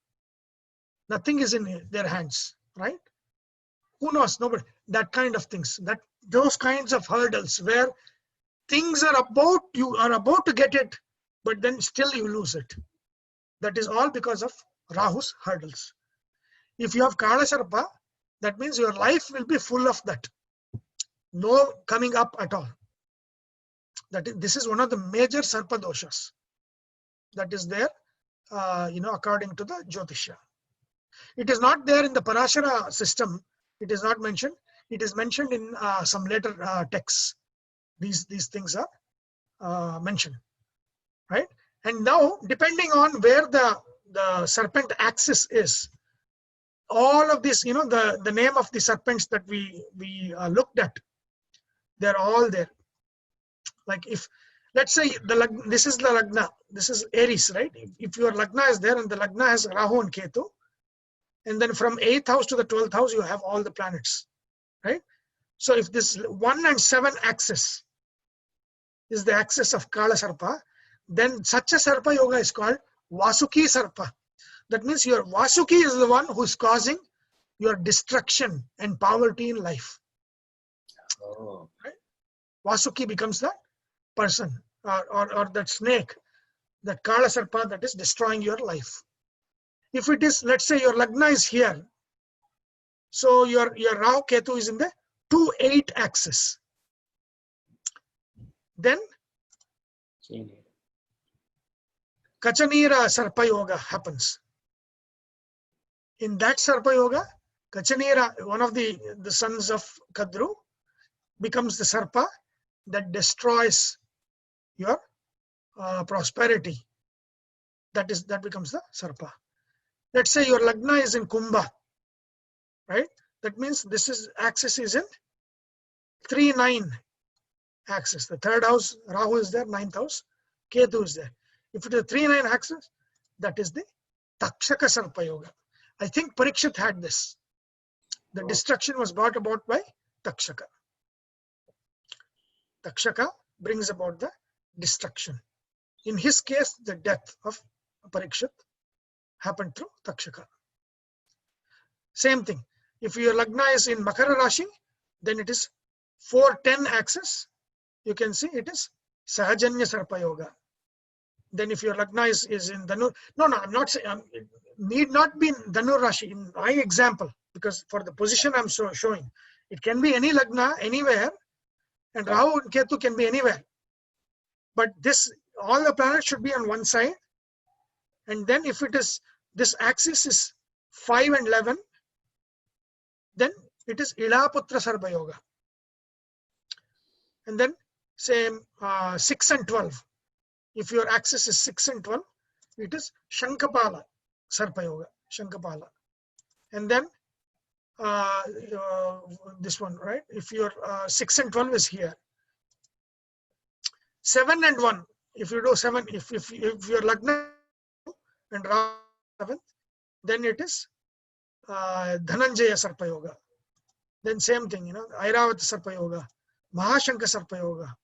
Nothing is in their hands, right? Who knows? Nobody. That kind of things, those kinds of hurdles where things are you are about to get it, but then still you lose it. That is all because of Rahu's hurdles. If you have Kala Sarpa, that means your life will be full of that. No coming up at all. This is one of the major Sarpa doshas that is there, according to the Jyotisha. It is not there in the Parashara system. It is not mentioned. It is mentioned in some later texts. These things are mentioned, right? And now, depending on where the serpent axis is, all of this, the name of the serpents that we looked at, they're all there. Like if, let's say this is the Lagna, this is Aries, right? If your Lagna is there and the Lagna has Rahu and Ketu, and then from 8th house to the 12th house, you have all the planets, right? So if this 1 and 7 axis is the axis of Kala Sarpa, then such a Sarpa yoga is called Vasuki Sarpa. That means your Vasuki is the one who's causing your destruction and poverty in life. Oh. Right? Vasuki becomes the person or that snake, that Kala Sarpa that is destroying your life. If it is, let's say your Lagna is here, so your Rahu Ketu is in the 2-8 axis. Then Kachanira Sarpa Yoga happens. In that Sarpa Yoga, Kachanira, one of the sons of Kadru, becomes the Sarpa that destroys your prosperity. that becomes the Sarpa. Let's say your Lagna is in Kumbha, right? That means this is axis is in 3-9 axis. The third house, Rahu is there, ninth house, Ketu is there. If it is 3-9 axis, that is the Takshaka Sarpa Yoga. I think Parikshit had this. The destruction was brought about by Takshaka. Takshaka brings about the destruction. In his case, the death of Parikshit happened through Takshaka. Same thing. If your Lagna is in Makara Rashi, then it is 4-10 axis. You can see it is Sahajanya Sarpa Yoga. Then if your Lagna is in Dhanu, no, I'm not saying, it need not be in Dhanu Rashi. In my example, because for the position I'm showing, it can be any Lagna, anywhere, and Rahu and Ketu can be anywhere. But this, all the planets should be on one side. And then if it is, this axis is 5 and 11, then it is Ilaputra Sarpa Yoga. And then same 6 and 12. If your axis is 6 and 12, it is Shankapala Sarpa Yoga, Shankapala. And then this one, right? If your 6 and 12 is here. 7 and 1, if you do 7, if your Lagna and Rahu 7th, then it is Dhananjaya Sarpa Yoga. Then same thing, Airavata Sarpa Yoga, Mahashanka Sarpa Yoga,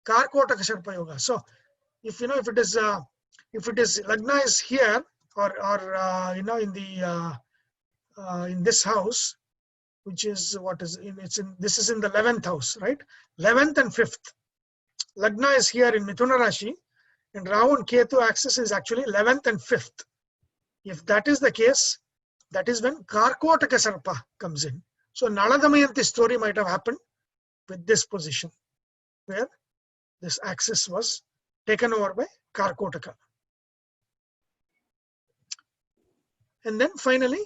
Karkotaka Sarpa Yoga. So if if it is Lagna is here or in this house, which is what is this is in the 11th house, right? 11th and 5th. Lagna is here in Mithuna Rashi, and Rahu and Ketu axis is actually 11th and 5th. If that is the case, that is when Karkotaka Sarpa comes in. So Nala Damayanti story might have happened with this position, where this axis was taken over by Karkotaka. And then finally,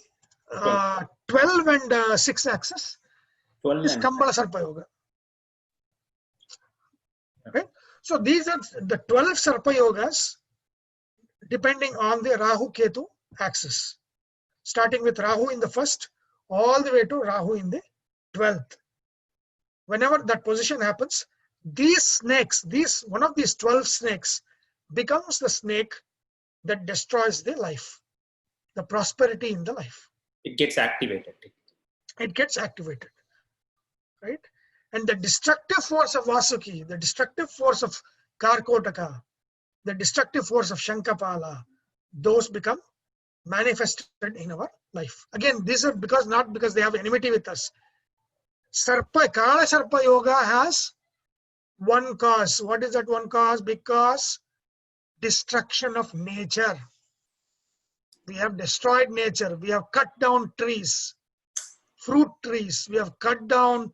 12 and 6 axis is Kambala Sarpa Yoga. Right? So these are the 12 Sarpa Yogas depending on the Rahu Ketu axis. Starting with Rahu in the first, all the way to Rahu in the 12th. Whenever that position happens, these snakes, one of these 12 snakes becomes the snake that destroys the life, the prosperity in the life. It gets activated. It gets activated, right? And the destructive force of Vasuki, the destructive force of Karkotaka, the destructive force of Shankapala, those become manifested in our life. Again, these are not because they have enmity with us. Kala Sarpa Yoga has one cause. What is that one cause? Because destruction of nature. We have destroyed nature. We have cut down trees, fruit trees. We have cut down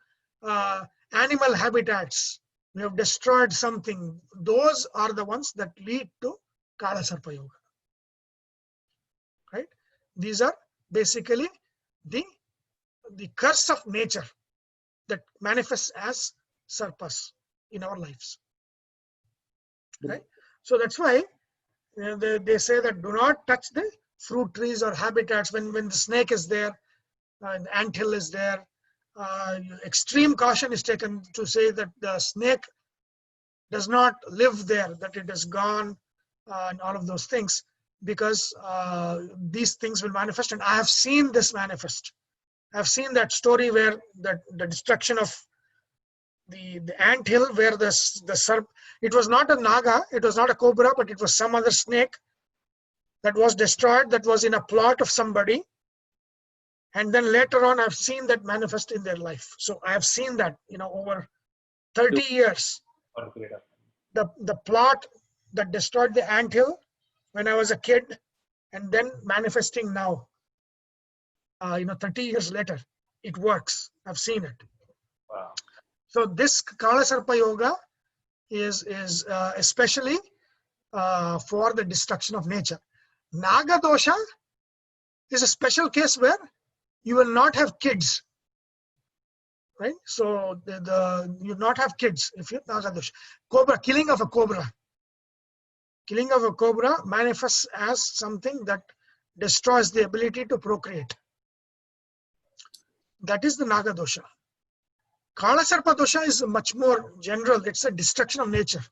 animal habitats. We have destroyed something. Those are the ones that lead to Kala Sarpa Yoga. Right? These are basically the curse of nature that manifests as sarpas in our lives. Right? So that's why they say that do not touch the fruit trees or habitats when the snake is there, the anthill is there. Extreme caution is taken to say that the snake does not live there, that it is gone, and all of those things, because these things will manifest. And I have seen this manifest. I've seen that story where the destruction of the anthill, where the serp, it was not a naga, it was not a cobra, but it was some other snake that was destroyed, that was in a plot of somebody. And then later on, I've seen that manifest in their life. So I have seen that, over 30 years. The plot that destroyed the anthill when I was a kid, and then manifesting now, 30 years later, it works. I've seen it. Wow. So this Kala Sarpa Yoga is especially for the destruction of nature. Naga Dosha is a special case where you will not have kids, right? So you not have kids if you Naga Dosha. Cobra, killing of a cobra. Killing of a cobra manifests as something that destroys the ability to procreate. That is the Naga dosha. Kalasarpa dosha is much more general. It's a destruction of nature.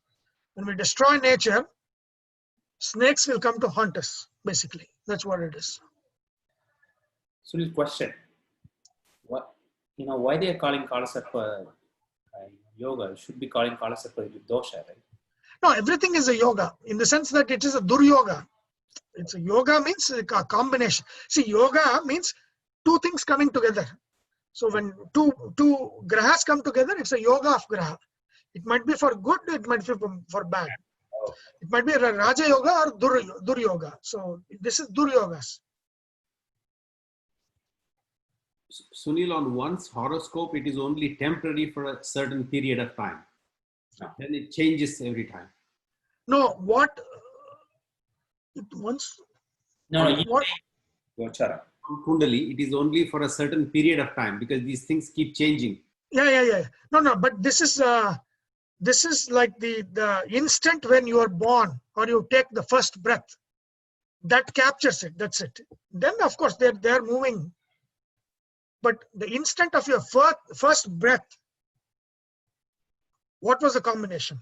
When we destroy nature, snakes will come to haunt us, basically. That's what it is. So this question, why they are calling Kalasarpa yoga? It should be calling Kalasarpa dosha, right? No, everything is a yoga in the sense that it is a duryoga. It's a yoga means a combination. See, yoga means two things coming together. So when two grahas come together, it's a yoga of graha. It might be for good, it might be for bad. It might be a Raja yoga or Dur yoga. So this is Dur yogas. Sunil, on one's horoscope, it is only temporary for a certain period of time. Then it changes every time. No, what it once. No, what? Gochara. Kundali, it is only for a certain period of time because these things keep changing. Yeah. No. But this is like the instant when you are born or you take the first breath. That captures it. That's it. Then of course they're moving. But the instant of your first breath, what was the combination?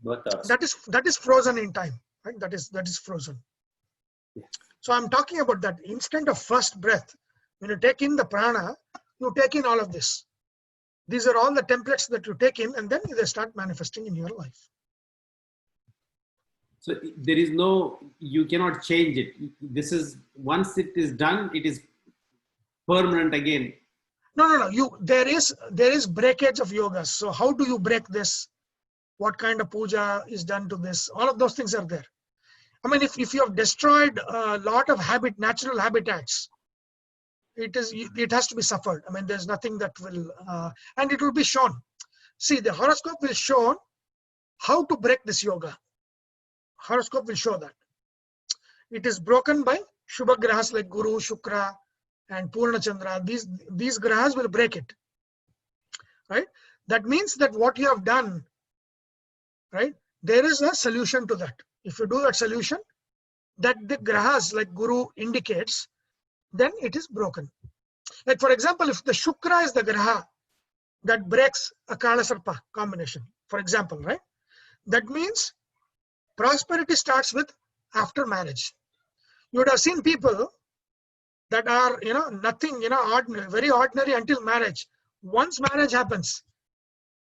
That is frozen in time, right? That is frozen. Yeah. So I'm talking about that instant of first breath. When you take in the prana, you take in all of this. These are all the templates that you take in, and then they start manifesting in your life. So there is you cannot change it. This is, once it is done, it is permanent again. No. There is breakage of yogas. So how do you break this? What kind of puja is done to this? All of those things are there. I mean, if you have destroyed a lot of natural habitats, it has to be suffered. I mean, there's nothing that will, and it will be shown. See, the horoscope will show how to break this yoga. Horoscope will show that. It is broken by Shubha grahas like Guru, Shukra, and Purna Chandra. These grahas will break it. Right? That means that what you have done, right? There is a solution to that. If you do that solution, that the grahas like Guru indicates, then it is broken. Like for example, if the Shukra is the graha that breaks a Kalasarpa combination, for example, right? That means prosperity starts with after marriage. You would have seen people that are, nothing, ordinary, very ordinary until marriage. Once marriage happens,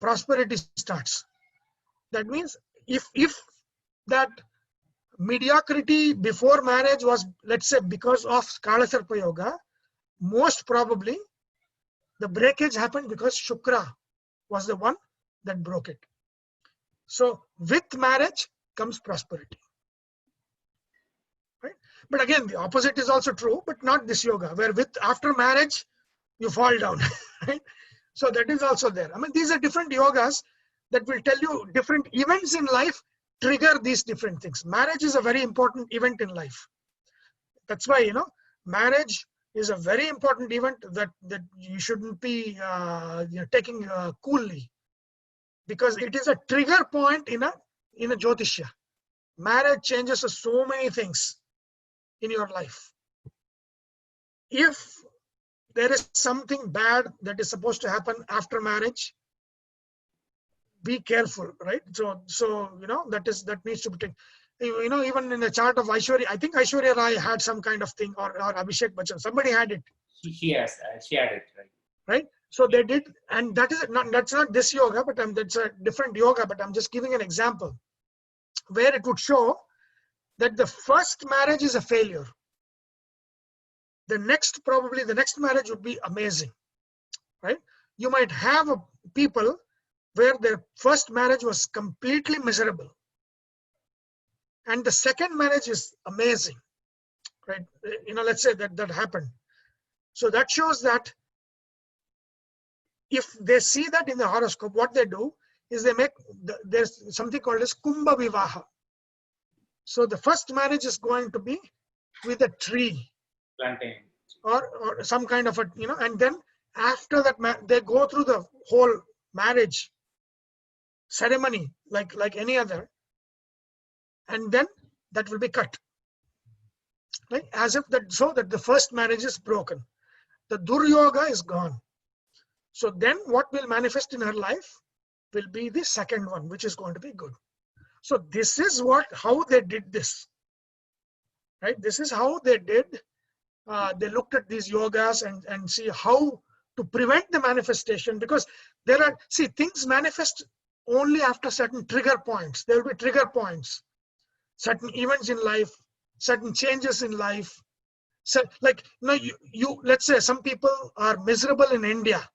prosperity starts. That means if that mediocrity before marriage was, let's say, because of Kalasarpa yoga, most probably the breakage happened because Shukra was the one that broke it. So with marriage comes prosperity. Right? But again, the opposite is also true, but not this yoga, where after marriage, you fall down. Right? So that is also there. I mean, these are different yogas that will tell you different events in life trigger these different things. Marriage is a very important event in life. That's why, marriage is a very important event that you shouldn't be taking coolly, because it is a trigger point in a Jyotishya. Marriage changes so many things in your life. If there is something bad that is supposed to happen after marriage, be careful, right? So that needs to be taken. Even in the chart of Aishwarya, I think Aishwarya Rai had some kind of thing, or Abhishek Bachchan, somebody had it. She had it, right? Right? So they did, and that's not this yoga, but that's a different yoga, but I'm just giving an example where it would show that the first marriage is a failure. The next marriage would be amazing, right? You might have people where their first marriage was completely miserable, and the second marriage is amazing, right? Let's say that happened. So that shows that if they see that in the horoscope, what they do is they make, there's something called as Kumbha Vivaha. So the first marriage is going to be with a tree, Plantain, or some kind of and then after that they go through the whole marriage ceremony like any other. and then that will be cut. Right? As if that, so that the first marriage is broken. The Duryoga is gone. So then what will manifest in her life will be the second one, which is going to be good. So this is how they did this. Right? This is how they did. They looked at these yogas and see how to prevent the manifestation, because there are, see, things manifest only after certain trigger points. There will be trigger points, certain events in life, certain changes in life. So, like, you let's say some people are miserable in India.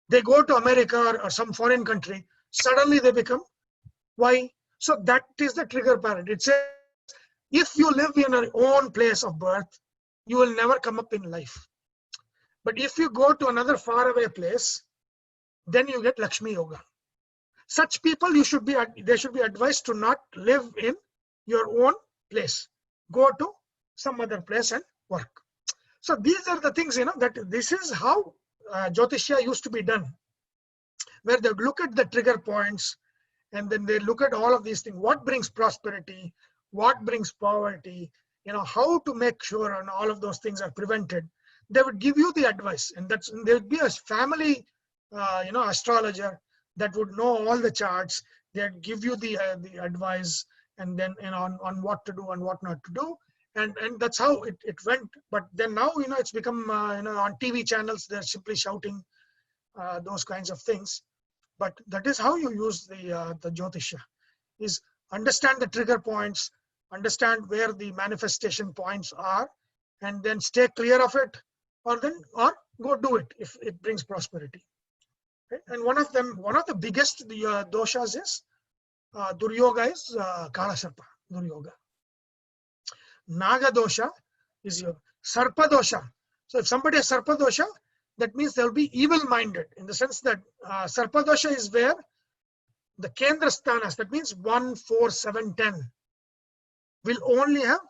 They go to America or some foreign country. Suddenly they become, why? So that is the trigger point. It says, if you live in your own place of birth, you will never come up in life. But if you go to another faraway place, then you get Lakshmi Yoga. Such people, they should be advised to not live in your own place. Go to some other place and work. So these are the things, that this is how Jyotishya used to be done, where they look at the trigger points and then they look at all of these things. What brings prosperity? What brings poverty? How to make sure and all of those things are prevented. They would give you the advice, and there would be a family, astrologer that would know all the charts. They'd give you the advice, and then on what to do and what not to do, and that's how it went. But then now it's become on TV channels they're simply shouting those kinds of things. But that is how you use the Jyotishya, is understand the trigger points, understand where the manifestation points are, and then stay clear of it, or go do it if it brings prosperity. Okay? And one of the biggest doshas is Duryoga is Kala Sarpa, Duryoga. Naga dosha is your Sarpa dosha. So if somebody has Sarpa dosha, that means they'll be evil-minded, in the sense that Sarpa dosha is where the Kendra sthanas, that means 1, 4, 7, 10, will only have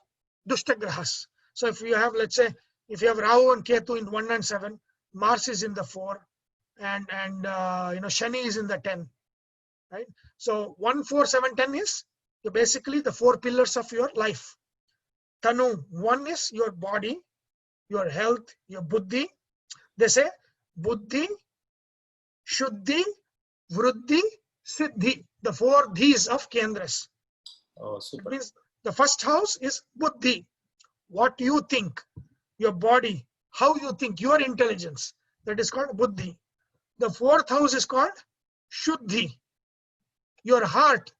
Dushta Grahas. So if you have, let's say, if you have Rahu and Ketu in 1 and 7, Mars is in the 4, and Shani is in the 10, right? So 1, 4, 7, 10 is basically the 4 pillars of your life. Tanu, 1 is your body, your health, your buddhi. They say buddhi, shuddhi, vruddhi, siddhi, the 4 dhis of Kendras. Oh, super. It means the first house is buddhi, what you think, your body, how you think, your intelligence, that is called buddhi. The 4th house is called shuddhi. Your heart,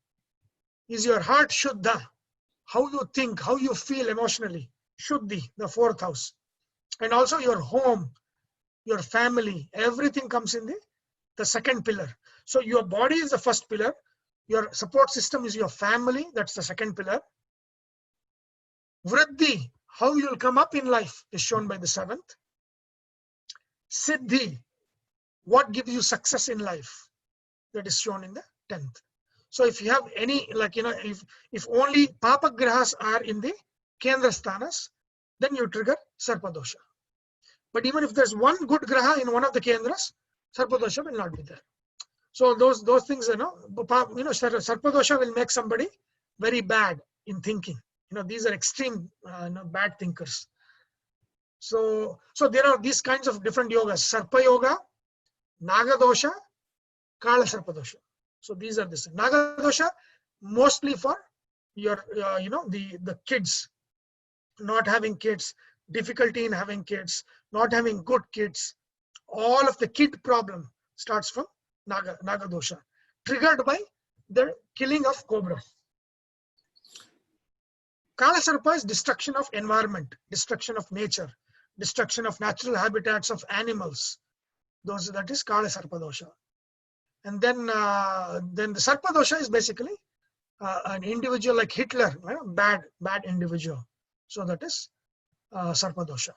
is your heart shuddha, how you think, how you feel emotionally, shuddhi, the 4th house. And also your home, your family, everything comes in the 2nd pillar. So your body is the 1st pillar, your support system is your family, that's the 2nd pillar. Vriddhi, how you will come up in life, is shown by the 7th. Siddhi, what gives you success in life, that is shown in the 10th. So if you have any, if only Papa Grahas are in the Kendra Sthanas, then you trigger Sarpadosha. But even if there's one good Graha in one of the Kendras, Sarpadosha will not be there. So those things, Sarpadosha will make somebody very bad in thinking. These are extreme bad thinkers. So there are these kinds of different yogas: Sarpa Yoga, Naga Dosha, Kala Sarpa Dosha. So these are this Naga Dosha mostly for your the kids, not having kids, difficulty in having kids, not having good kids. All of the kid problem starts from Naga Dosha, triggered by the killing of cobras. Kala Sarpa is destruction of environment, destruction of nature, destruction of natural habitats of animals. That is Kala Sarpa Dosha. And then the Sarpa Dosha is basically an individual like Hitler, bad individual. So that is Sarpa Dosha.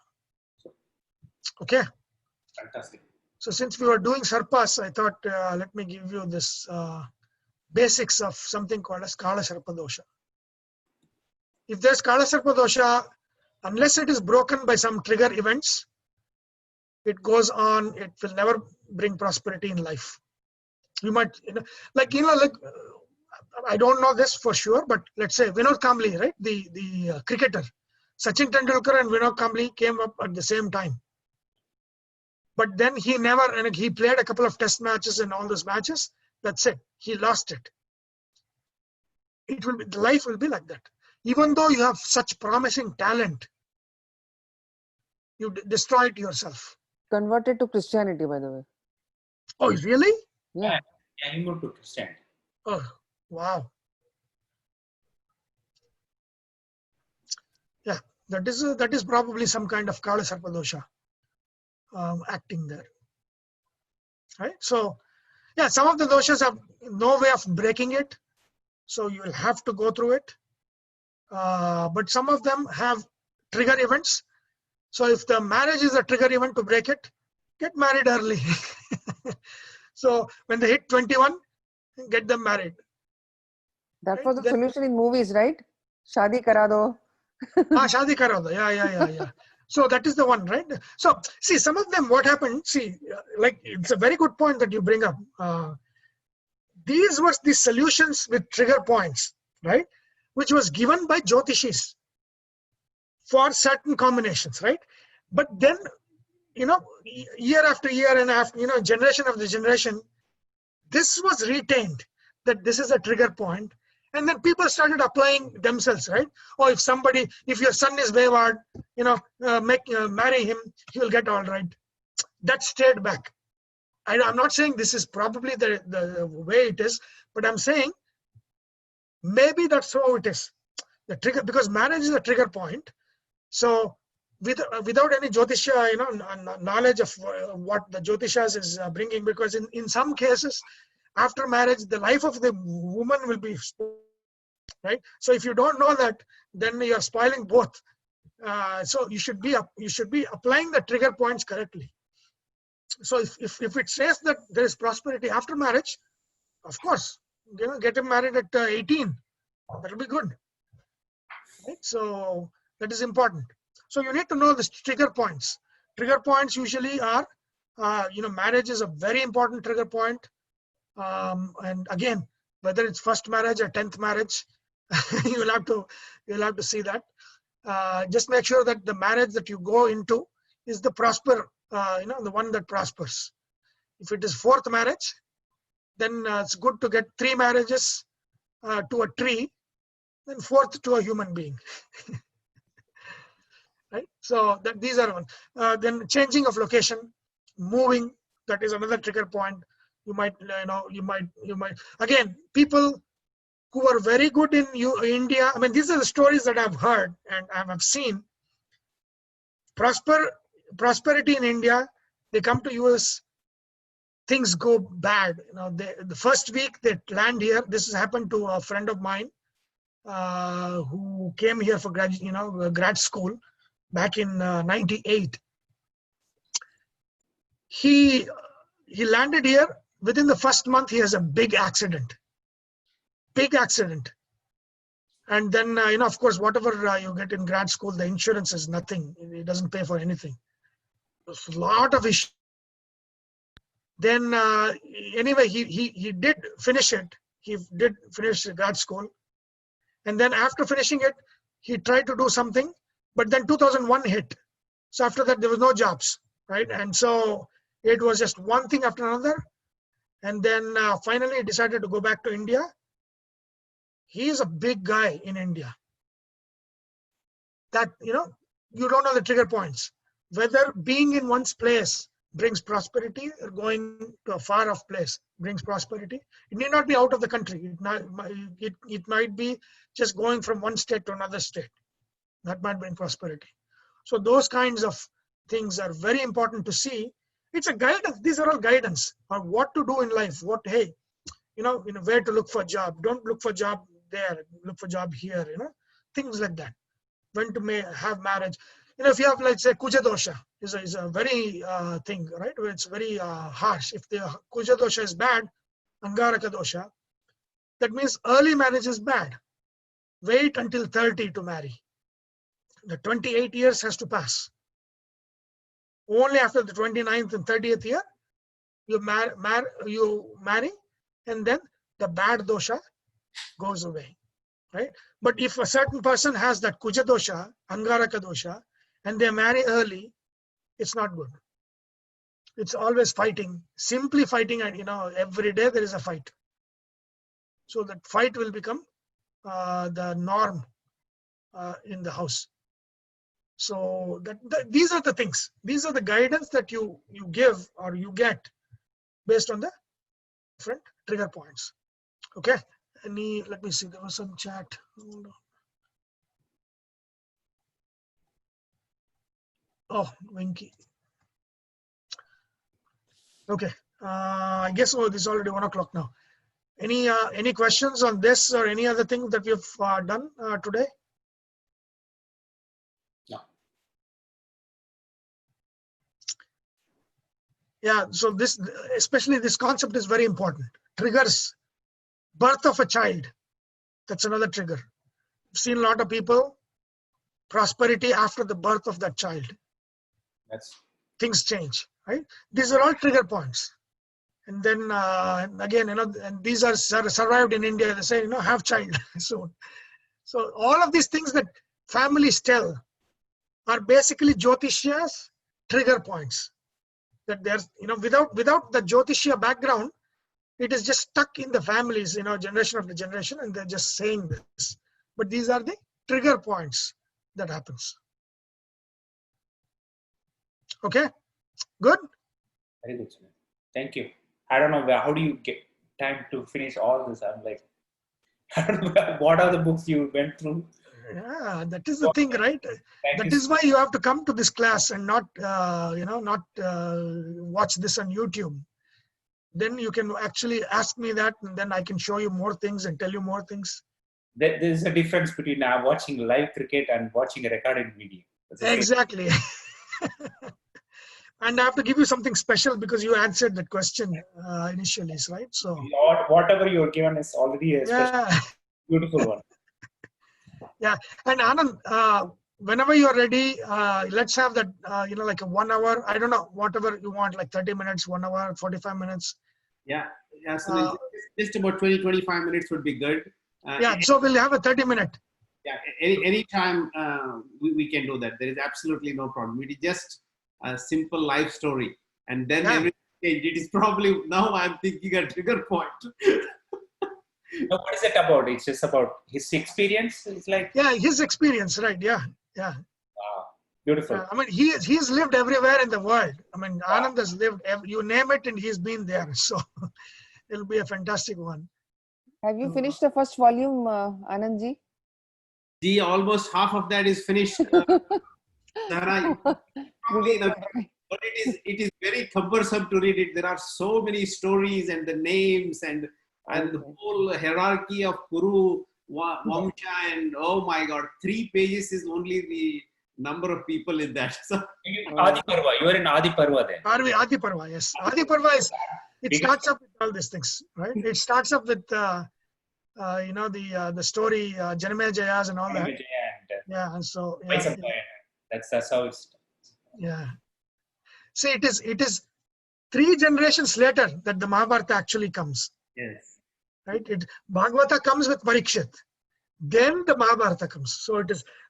Okay. Fantastic. So since we were doing Sarpas, I thought let me give you this basics of something called as Kala Sarpa Dosha. If there's Kala Sarpa Dosha, unless it is broken by some trigger events, it goes on, it will never bring prosperity in life. You might, I don't know this for sure, but let's say Vinod Kambli, right? The cricketer. Sachin Tendulkar and Vinod Kambli came up at the same time. But then he played a couple of test matches and all those matches. That's it. He lost it. Life will be like that. Even though you have such promising talent, you destroy it yourself. Converted to Christianity, by the way. Oh, really? Yeah. Yeah, he moved to Christian. Oh, wow. Yeah, that is probably some kind of Kala Sarpadosha acting there. Right? So, yeah, some of the doshas have no way of breaking it. So you will have to go through it. But some of them have trigger events. So if the marriage is a trigger event to break it, get married early. So when they hit 21, get them married. That Right? was the Then- solution in movies, right? Shadi kara do. Shadi karo do. Yeah. So that is the one, right? So see, some of them, what happened, like it's a very good point that you bring up. These were the solutions with trigger points, right? Which was given by Jyotishis for certain combinations, right? But then, year after year and after, generation after generation, this was retained that this is a trigger point. And then people started applying themselves, right? Or if your son is wayward, marry him, he will get all right. That stayed back. I'm not saying this is probably the way it is, but I'm saying maybe that's how it is. The trigger, because marriage is a trigger point. So without any Jyotisha, knowledge of what the Jyotishas is bringing, because in some cases, after marriage, the life of the woman will be spoiled, right? So if you don't know that, then you're spoiling both. So you should be applying the trigger points correctly. So if it says that there is prosperity after marriage, of course, get him married at 18. That'll be good. Right? So that is important. So you need to know the trigger points. Trigger points usually are, marriage is a very important trigger point. And again, whether it's first marriage or 10th marriage, you'll have to see that. Just make sure that the marriage that you go into is the the one that prospers. If it is fourth marriage, then it's good to get 3 marriages to a tree, then fourth to a human being. Right? So these are one. Then changing of location, moving, that is another trigger point. You might again, people who are very good in India. I mean, these are the stories that I've heard and I've seen. Prosperity in India, they come to US, things go bad. The first week they land here. This has happened to a friend of mine who came here for grad school back in '98. He landed here. Within the first month, he has a big accident. And then, of course, whatever you get in grad school, the insurance is nothing. It doesn't pay for anything. There's a lot of issues. Then, anyway, he did finish it. He did finish grad school. And then after finishing it, he tried to do something. But then 2001 hit. So after that, there was no jobs, right? And so it was just one thing after another. And then finally he decided to go back to India. He is a big guy in India. That, you don't know the trigger points. Whether being in one's place brings prosperity or going to a far off place brings prosperity. It need not be out of the country. It might be just going from one state to another state. That might bring prosperity. So those kinds of things are very important to see. It's a guidance. These are all guidance on what to do in life. Where to look for a job. Don't look for a job there. Look for a job here. Things like that. When to have marriage. If you have, let's say, Kuja dosha is a very thing, right? Where it's very harsh. If the Kuja dosha is bad, Angaraka dosha, that means early marriage is bad. Wait until 30 to marry. The 28 years has to pass. Only after the 29th and 30th year, you marry, and then the bad dosha goes away, right? But if a certain person has that kuja dosha, angaraka dosha, and they marry early, it's not good. It's always fighting, simply fighting, and every day there is a fight. So that fight will become the norm in the house. So these are the things. These are the guidance that you give or you get based on the different trigger points. Okay. Let me see. There was some chat. Hold on. Oh, Winky. Okay. I guess this is already 1 o'clock now. Any questions on this or any other thing that we've done today? No. Yeah. So especially this concept is very important. Triggers. Birth of a child. That's another trigger. I've seen a lot of people, prosperity after the birth of that child. Things change, right? These are all trigger points. And then again, and these are survived in India. They say, have child soon. So all of these things that families tell are basically Jyotishya's trigger points. That there's, without the Jyotishya background, it is just stuck in the families, generation after generation, and they're just saying this. But these are the trigger points that happens. Okay, good. Very good, Sunil. Thank you. I don't know how do you get time to finish all this. I'm like, I don't know what are the books you went through. Yeah, that is the thing, right? Thank That you. is why you have to come to this class and not, watch this on YouTube. Then you can actually ask me that, and then I can show you more things and tell you more things. There's a difference between watching live cricket and watching a recorded video. Exactly. And I have to give you something special because you answered that question initially, right? So whatever you're given is already a special, beautiful one. Yeah. And Anand, whenever you're ready, let's have that, like a 1 hour, I don't know, whatever you want, like 30 minutes, 1 hour, 45 minutes. Yeah. So just about 20-25 minutes would be good. Yeah. So we'll have a 30-minute. Yeah. Any time we can do that. There is absolutely no problem. It is just a simple life story. And then everything changed. It is probably, now I'm thinking a trigger point. No, what is it about? It's just about his experience. It's like his experience, right? Yeah. Wow, beautiful. I mean, he's lived everywhere in the world. I mean, Anand has lived. You name it, and he's been there. So it'll be a fantastic one. Have you finished the first volume, Anandji? Almost half of that is finished. Sarah, but it is very cumbersome to read it. There are so many stories and the names and the whole hierarchy of Kuru, Vamsha, and oh my God, 3 pages is only the number of people in that. So, Adi Parva. You are in Adi Parva then. Adi Parva, yes. Adi Parva starts up with all these things, right? It starts up with the story Janame Jayas and all that. Yeah, and so that's how it's. Yeah. See, it is 3 generations later that the Mahabharata actually comes. Yes. Right? Bhagavata comes with Parikshit. Then the Mahabharata comes. So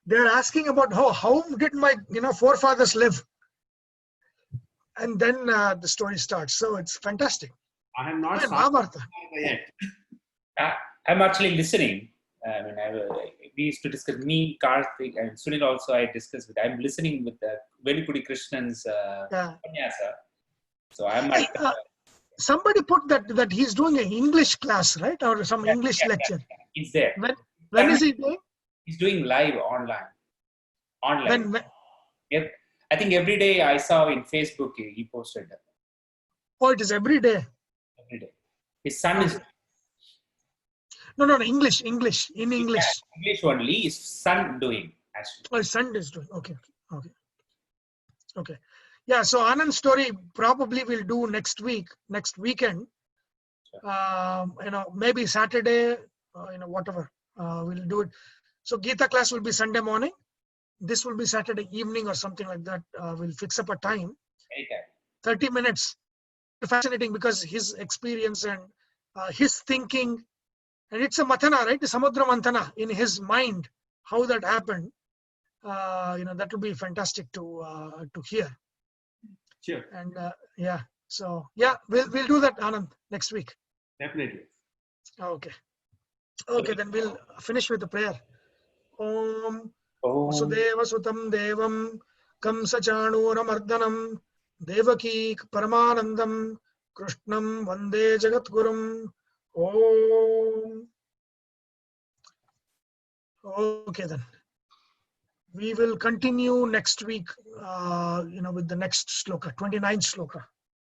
they're asking about how did my forefathers live? And then the story starts. So it's fantastic. I have not started Mahabharata yet. I'm actually listening. I mean, we used to discuss, me, Karthik, and Sunil also I discussed with. I'm listening with Vibhuti Krishnan's Panyasa. So I'm somebody put that he's doing an English class, right? Or some English lecture. He's there. When is he doing? He's doing live online. When? Yep. I think every day I saw in Facebook he posted that. Oh, it is every day. Every day. His son is. No, English. In English. Yeah, English only. His son doing actually. Oh, his son is doing. Okay. Yeah, so Anand's story probably we'll do next weekend. Maybe Saturday, whatever. We'll do it. So Gita class will be Sunday morning. This will be Saturday evening or something like that. We'll fix up a time. 30 minutes. Fascinating because his experience and his thinking And it's a Mathana, right? The Samudra Manthana in his mind, how that happened. That would be fantastic to hear. Sure. And yeah, so yeah, we'll do that, Anand, next week. Definitely. Okay. Okay, then we'll finish with the prayer. Om Om Vasudeva Sutam Devam Kamsa Chanuramardanam Devaki Paramanandam Krishnam Vande Jagatgurum. Om. Okay, then. We will continue next week, with the next sloka, 29th sloka,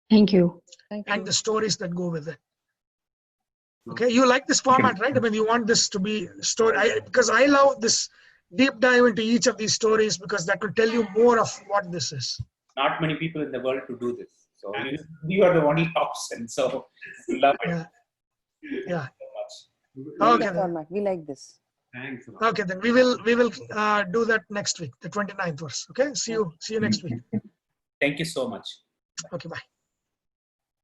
Thank you. Thank and you. the stories that go with it. Okay, you like this format, right? I mean, you want this to be story, because I love this deep dive into each of these stories, because that will tell you more of what this is. not many people in the world to do this. So you are the only option. So love it Yeah. Yeah. so much. We like Okay, the then. format. We like this. Thanks a lot. Okay, then we will do that next week, the 29th verse. Okay, see you next week. Thank you so much. Okay, bye.